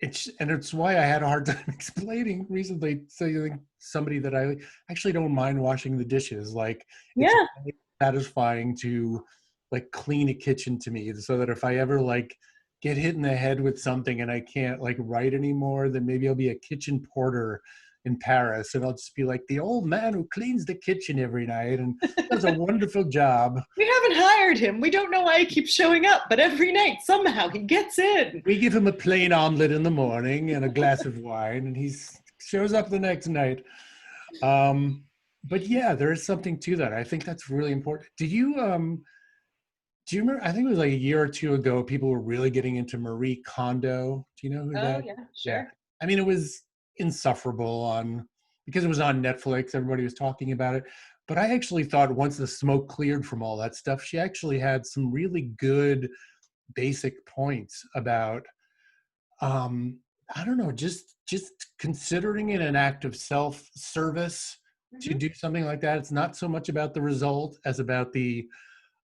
it's why I had a hard time explaining recently to somebody that I actually don't mind washing the dishes. Like it's Yeah. very satisfying to like clean a kitchen to me, so that if I ever like get hit in the head with something and I can't like write anymore, then maybe I'll be a kitchen porter in Paris and I'll just be like the old man who cleans the kitchen every night and does a wonderful job. We haven't hired him. We don't know why he keeps showing up, but every night somehow he gets in. We give him a plain omelet in the morning and a glass of wine, and he shows up the next night. Um, but yeah, there is something to that. I think that's really important. Do you remember? I think it was like a year or two ago. People were really getting into Marie Kondo. Do you know who Oh that? yeah, Yeah, sure. I mean, it was insufferable on because it was on Netflix. Everybody was talking about it. But I actually thought once the smoke cleared from all that stuff, she actually had some really good basic points about um I don't know, just considering it an act of self-service to Hmm. do something like that. It's not so much about the result as about the,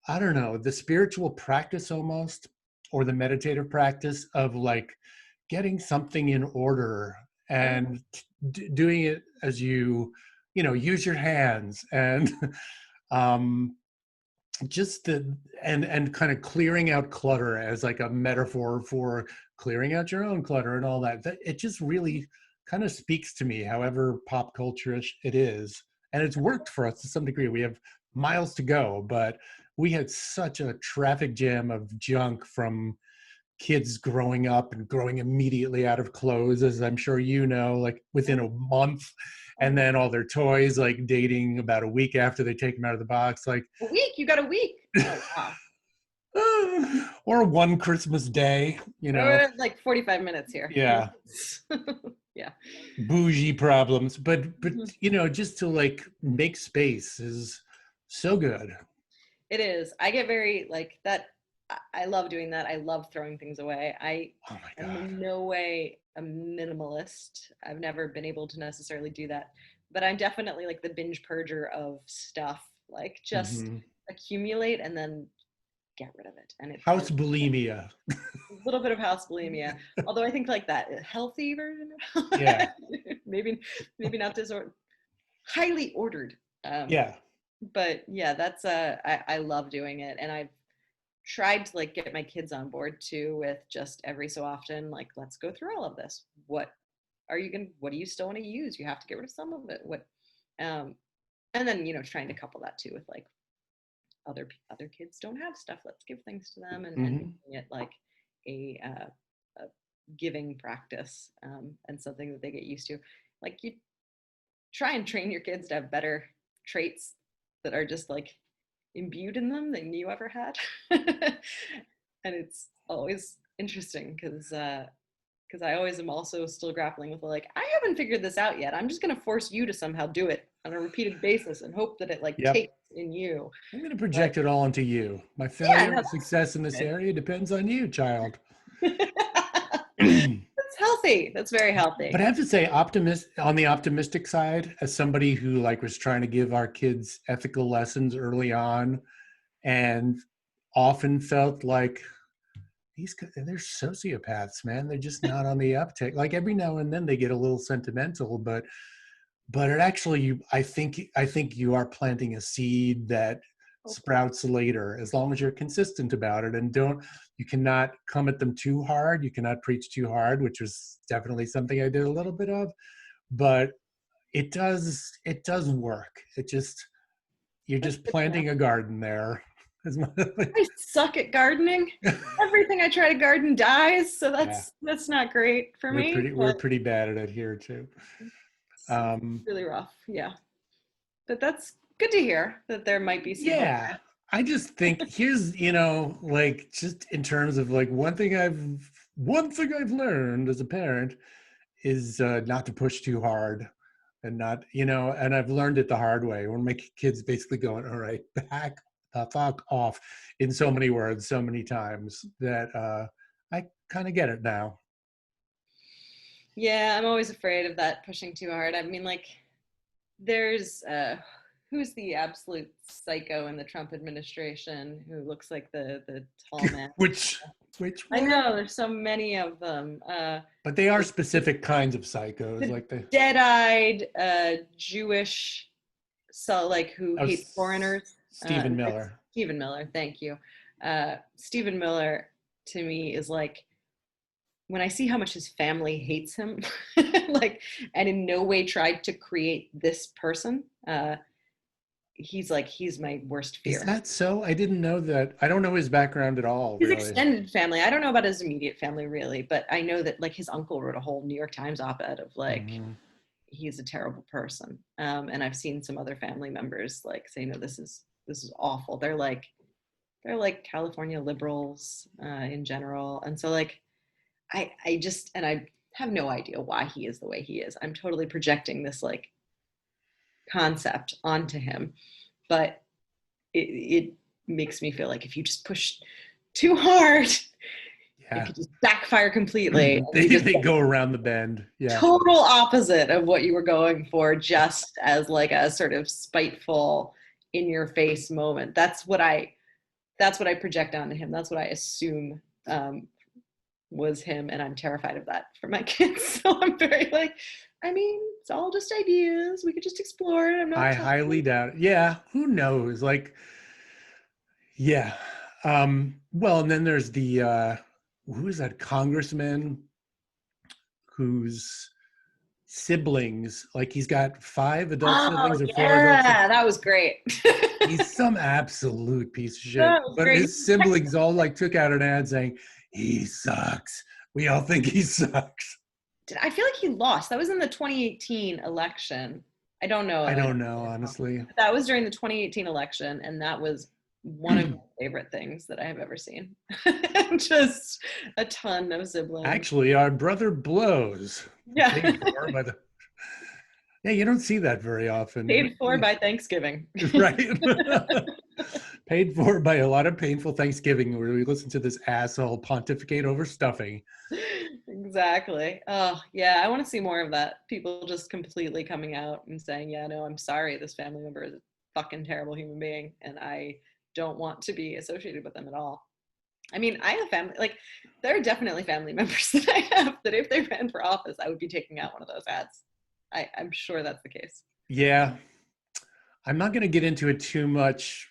I don't know, the spiritual practice almost, or the meditative practice of like getting something in order Oh, and doing it as use your hands and um just the and kind of clearing out clutter as like a metaphor for clearing out your own clutter and all that it just really kind of speaks to me, however pop culture-ish it is, and it's worked for us to some degree. We have miles to go, but we had such a traffic jam of junk from kids growing up and growing immediately out of clothes, as I'm sure you know, like within a month, and oh. then all their toys like dating about a week after they take them out of the box, like A week? You got a week? Oh wow. or one Christmas day, Or like 45 minutes here. yeah, Yeah. bougie problems, but Mhm. just to like make space is so good. It is. I get very like that. I love doing that. I love throwing things away. I Oh my am God. in no way a minimalist. I've never been able to necessarily do that, but I'm definitely like the binge purger of stuff. Like just Hmm. accumulate and then get rid of it. And House bulimia. a little bit of house bulimia. Although I think like that healthy version of Yeah, maybe not disorder, highly ordered. Um, yeah. but yeah, that's I love doing it, and I've tried to like get my kids on board too with just every so often like let's go through all of this. What do you still want to use? You have to get rid of some of it. Um and then trying to couple that too with like other kids don't have stuff, let's give things to them, and Hmm. making it like a giving practice, and something that they get used to. Like you try and train your kids to have better traits that are just like imbued in them than you ever had. And it's always interesting because I always am also still grappling with like, I haven't figured this out yet. I'm just going to force you to somehow do it on a repeated basis and hope that it like Yep. takes in you. I'm going to But project it all onto you. My yeah, failure no, or success in this that's area depends on you, child. good. That's healthy. That's very But healthy. I have to say, on the optimistic side, as somebody who like was trying to give our kids ethical lessons early on, and often felt like they're sociopaths, man. They're just not on the uptick. Like every now and then they get a little sentimental, but it actually, I think you are planting a seed that Hopefully. sprouts later, as long as you're consistent about it and you cannot come at them too hard. You cannot preach too hard, which was definitely something I did a little bit of, but it does work. You're That's just good to know. planting a garden there. I suck at gardening. Everything I try to garden dies, so Yeah, that's not great for we're me. pretty we're But pretty bad at it here too. it's Um, really rough. Yeah, but that's good to hear that there might be some hope. yeah, I just think here's, like just in terms of like one thing I've learned as a parent is not to push too hard, and not, and I've learned it the hard way. When my kids basically going, all right, back the fuck off, in so many words, so many times that I kind of get it now. Yeah, I'm always afraid of that pushing too hard. I mean, like, there's who's the absolute psycho in the Trump administration who looks like the tall man? Which I one? know there's so many of them. But they are The, specific kinds of psychos, the like the dead-eyed Jewish, so like who oh, hates foreigners. Stephen It's Miller. Stephen Miller. Thank you. Stephen Miller to me is like when I see how much his family hates him, like, and in no way tried to create this person. He's my worst Is fear. that so? I didn't know that. I don't know his background at all, His really. extended family, I don't know about his immediate family really, but I know that like his uncle wrote a whole New York Times op-ed of like Mhm. he's a terrible person. And I've seen some other family members like say, no, this is awful. They're like California liberals in general, and so like I just and I have no idea why he is the way he is. I'm totally projecting this like concept onto him, but it makes me feel like if you just push too hard, it Yeah. could just backfire completely, and they you just they get go around the bend. Yeah. total opposite of what you were going for, just as like a sort of spiteful, in your face moment. That's what I project onto him. That's what I assume was him, and I'm terrified of that for my kids. So I'm very like, I mean, it's all just ideas. We could just explore it. I'm not I telling highly you. doubt it. Yeah, who knows? Like, yeah. Well, and then there's the who is that congressman whose siblings, like he's got 5 adult Oh siblings or 4 adult siblings. yeah, that was great. He's some absolute piece of shit. That was But great. his siblings all like took out an ad saying, he sucks. We all think he sucks. I feel like he lost. That was in the 2018 election. I don't know. I I don't don't know, honestly. That was during the 2018 election, and that was one of my favorite things that I have ever seen. Just a ton of siblings. Actually, our brother blows. Yeah. Paid for by the Yeah, you don't see that very often. Paid for by Thanksgiving. Right? Paid for by a lot of painful Thanksgiving where we listen to this asshole pontificate over stuffing. Exactly. Oh, yeah. I want to see more of that. People just completely coming out and saying, yeah, no, I'm sorry. This family member is a fucking terrible human being, and I don't want to be associated with them at all. I mean, I have family, like, there are definitely family members that I have that if they ran for office, I would be taking out one of those ads. I'm sure that's the case. Yeah, I'm not going to get into it too much,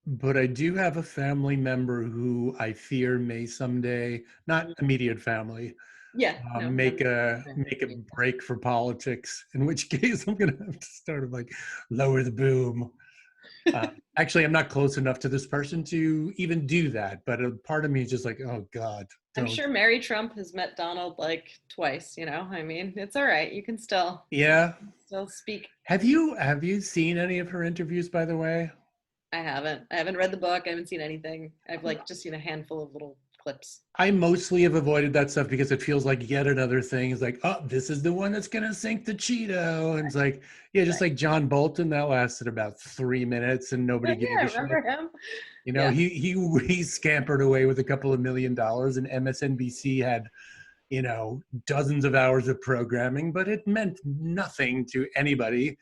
but I do have a family member who I fear may someday, not immediate family, Yeah, no, make I'm a break for politics. In which case, I'm going to have to start like lower the boom. Actually, I'm not close enough to this person to even do that, but a part of me is just like, oh God, I'm don't. sure Mary Trump has met Donald like twice, you know? I mean, it's all right. You can Yeah. still speak. Have you seen any of her interviews, by the way? I haven't. I haven't read the book. I haven't seen anything. I've like just seen a handful of little clips. I mostly have avoided that stuff because it feels like yet another thing. It's like, oh, this is the one that's gonna sink the Cheeto. And it's like, yeah, just Right. like John Bolton, that lasted about 3 minutes and nobody gave Yeah, a shit. remember him? You know, Yeah. he scampered away with a couple of $1 million, and MSNBC had dozens of hours of programming, but it meant nothing to anybody.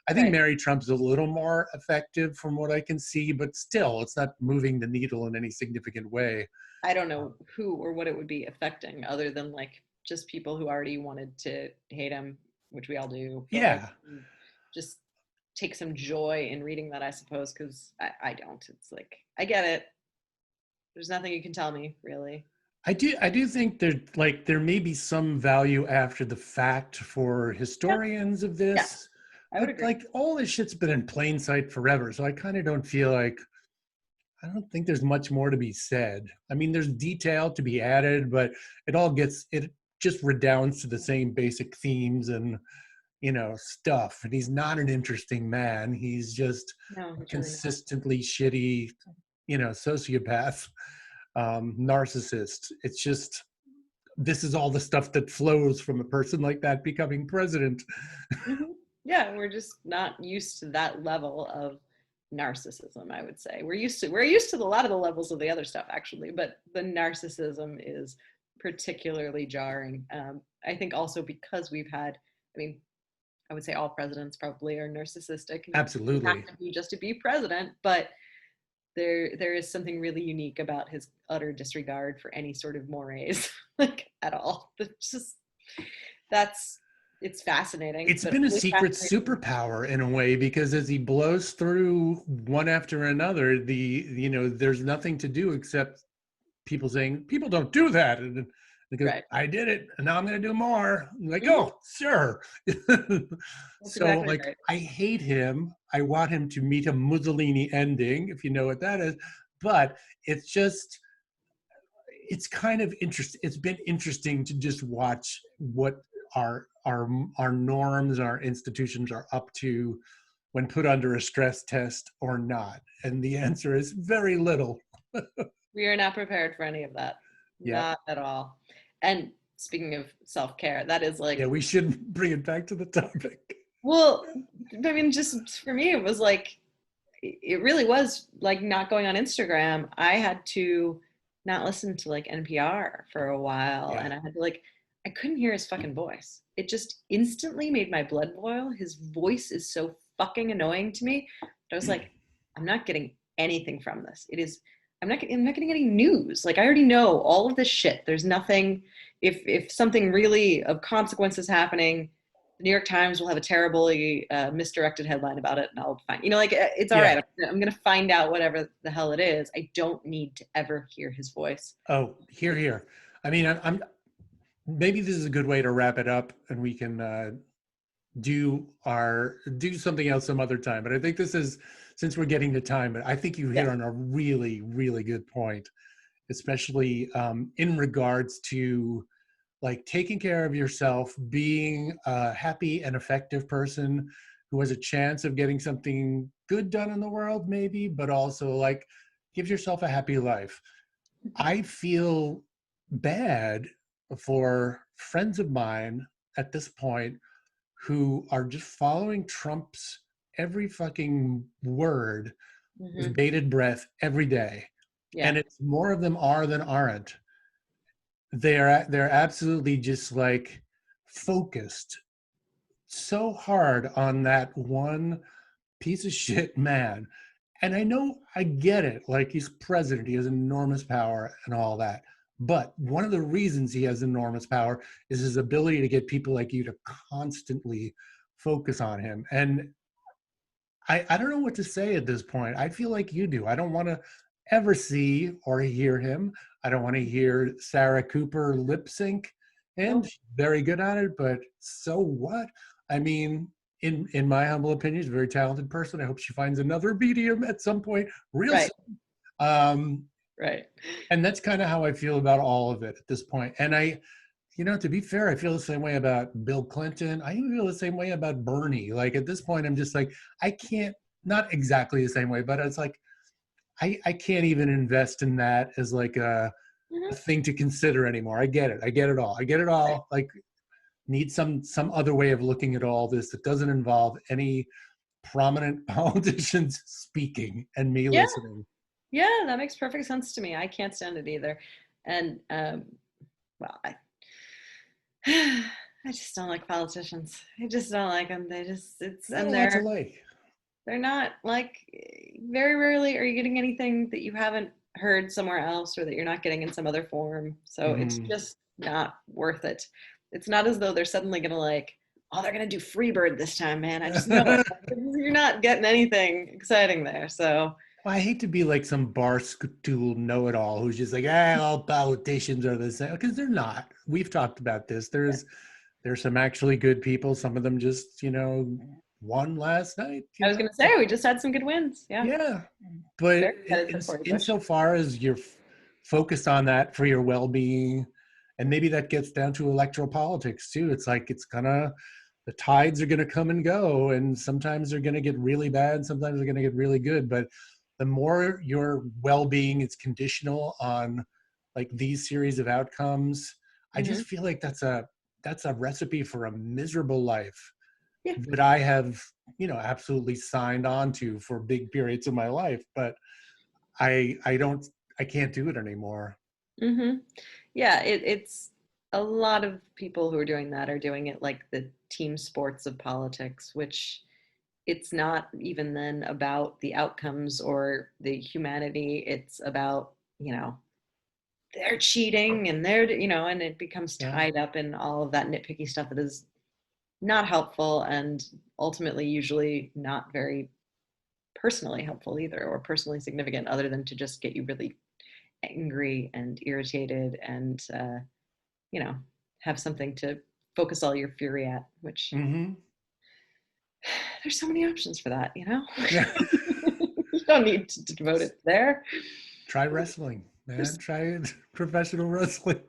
I think Right. Mary Trump's a little more effective from what I can see, but still, it's not moving the needle in any significant way. I don't know who or what it would be affecting other than like just people who already wanted to hate him, which we all do, but like Yeah, just take some joy in reading that, I suppose, because I don't. It's like, I get it. There's nothing you can tell me, really. I do think there may be some value after the fact for Yeah, historians of yeah, this, I would but agree. like all this shit's been in plain sight forever. So I kind of don't feel like I don't think there's much more to be said. I mean, there's detail to be added, but it just redounds to the same basic themes and stuff. And he's not an interesting man. He's just No, a he's really not. consistently shitty, sociopath, narcissist. It's just this is all the stuff that flows from a person like that becoming president. Mhm. Yeah, we're just not used to that level of narcissism, I would say. We're used to a lot of the levels of the other stuff, actually, but the narcissism is particularly jarring. I think also because I mean, I would say all presidents probably are narcissistic, and you have Absolutely. to be just to be president, but there is something really unique about his utter disregard for any sort of mores, like at all. It's just that's it's fascinating, It's but been a really secret fascinating. superpower in a way because as he blows through one after another, there's nothing to do except people saying people don't do that, and they go, Right. I did it and now I'm going to do more. I'm like, Mhm. oh sure. That's So exactly like right. I hate him. I want him to meet a Mussolini ending, if you know what that is, but it's just it's kind of interesting. It's been interesting to just watch what our norms, our institutions are up to when put under a stress test or not. And the answer is very little. We are not prepared for any of that. Yeah. Not at all. And speaking of self-care, that is Yeah, like, we should bring it back to the topic. well, I mean, just for me, it was like, it really was like not going on Instagram. I had to not listen to like NPR for a while, Yeah. and I had to like, I couldn't hear his fucking voice. It just instantly made my blood boil. His voice is so fucking annoying to me. I was like, I'm not getting anything from this. I'm not getting any news. Like I already know all of this shit. There's nothing. If something really of consequence is happening, the New York Times will have a terribly misdirected headline about it, and I'll find, like it's all Yeah. right. I'm going to find out whatever the hell it is. I don't need to ever hear his voice. Oh, here. I mean, I'm maybe this is a good way to wrap it up and we can do something else some other time. But I think this is since we're getting to time, but I think you hit Yeah. on a really, really good point, especially in regards to like taking care of yourself, being a happy and effective person who has a chance of getting something good done in the world, maybe, but also like gives yourself a happy life. I feel bad for friends of mine at this point who are just following Trump's every fucking word with Hmm. bated breath every day. Yeah. And it's more of them are than aren't. They're absolutely just like focused so hard on that one piece of shit man. And I know I get it. Like he's president, he has enormous power and all that. But one of the reasons he has enormous power is his ability to get people like you to constantly focus on him. And I don't know what to say at this point. I feel like you do. I don't want to ever see or hear him. I don't want to hear Sarah Cooper lip sync him. Nope. She's very good at it, but so what? I mean, in my humble opinion, she's a very talented person. I hope she finds another medium at some point real Right. soon. Um, Right. and that's kind of how I feel about all of it at this point. And to be fair, I feel the same way about Bill Clinton. I even feel the same way about Bernie. Like at this point, I'm just like, I can't, not exactly the same way, but it's like, I can't even invest in that as like a Hmm. thing to consider anymore. I get it. I get it all. I get it Right. all. Like need some other way of looking at all this that doesn't involve any prominent politicians speaking and me Yeah. listening. Yeah. That makes perfect sense to me. I can't stand it either. And well, I just don't like politicians. I just don't like them. Not a And lot to like. they're not like, very rarely are you getting anything that you haven't heard somewhere else or that you're not getting in some other form. So it's Hmm. just not worth it. It's not as though they're suddenly going to like, oh, they're going to do Freebird this time, man. I just know it. You're not getting anything exciting there. So, I hate to be like some barstool know-it-all who's just like, all politicians are the same, because they're not. We've talked about this. There's some actually good people. Some of them just, won last night. I was going to say, we just had some good wins. Yeah. Yeah, but Very excited for you, Bush. insofar as you're focused on that for your well-being, and maybe that gets down to electoral politics too. It's like the tides are gonna come and go, and sometimes they're gonna get really bad, sometimes they're gonna get really good. But the more your well-being is conditional on like these series of outcomes, I Hmm. just feel like that's a recipe for a miserable life Yeah. that I have, absolutely signed on to for big periods of my life, but I don't, I can't do it anymore. Hmm. Yeah. It's a lot of people who are doing that are doing it like the team sports of politics, which it's not even then about the outcomes or the humanity. It's about, they're cheating and and it becomes Yeah. tied up in all of that nitpicky stuff that is not helpful and ultimately usually not very personally helpful either or personally significant other than to just get you really angry and irritated and you know have something to focus all your fury at, which Hmm. there's so many options for that. Yeah. You don't need to devote it there. Try wrestling, man. Just Try professional wrestling.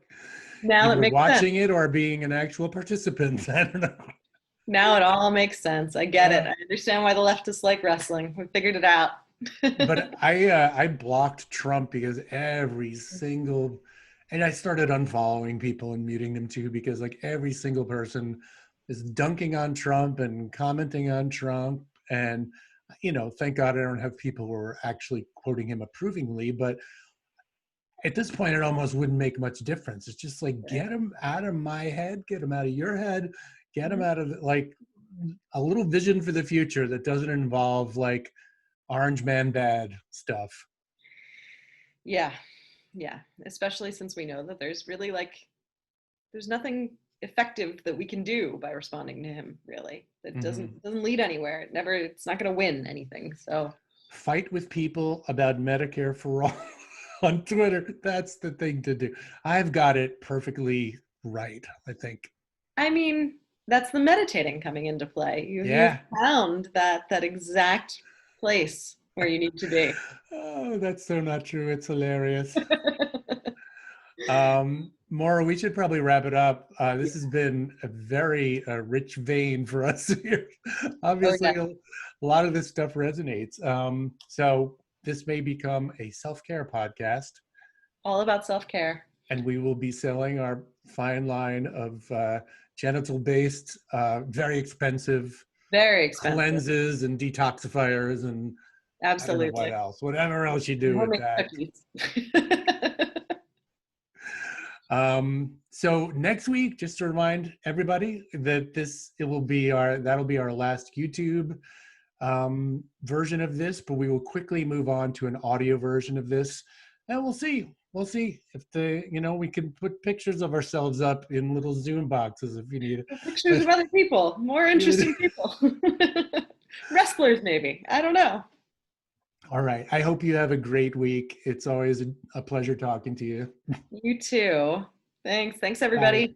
now it Either makes sense. watching it or being an actual participant. I don't know. Now it all makes sense. I get it. Uh, I understand why the leftists like wrestling. We figured it out. but I blocked Trump because every single, and I started unfollowing people and muting them too, because like every single person is dunking on Trump and commenting on Trump. And thank God I don't have people who are actually quoting him approvingly, but at this point it almost wouldn't make much difference. It's just like, Right. get him out of my head, get him out of your head, get him Mhm. out of like a little vision for the future that doesn't involve like orange man bad stuff. Yeah. Yeah. Especially since we know that there's really there's nothing effective that we can do by responding to him, really. That Hmm. doesn't lead anywhere. It's not gonna win anything. So Fight with people about Medicare for all on Twitter. That's the thing to do. I've got it perfectly right, I think. I mean, that's the meditating coming into play. You've Yeah. found that exact place where you need to be. Oh, that's so not true. It's hilarious. Maura, we should probably wrap it up. This has been a very rich vein for us here. Oh yeah. Obviously, a lot of this stuff resonates. So this may become a self-care podcast, All about self-care. and we will be selling our fine line of genital-based, very expensive Very expensive. cleanses and detoxifiers, and I don't know what Absolutely. else. Whatever else you And do with homemade that. cookies. So next week, just to remind everybody that that'll be our last YouTube version of this, but we will quickly move on to an audio version of this, and we'll see if we can put pictures of ourselves up in little Zoom boxes if you need it. Pictures But of other people, more interesting people. Wrestlers, maybe. I don't know. all right, I hope you have a great week. It's always a pleasure talking to you. You too. Thanks. Thanks, Bye. everybody.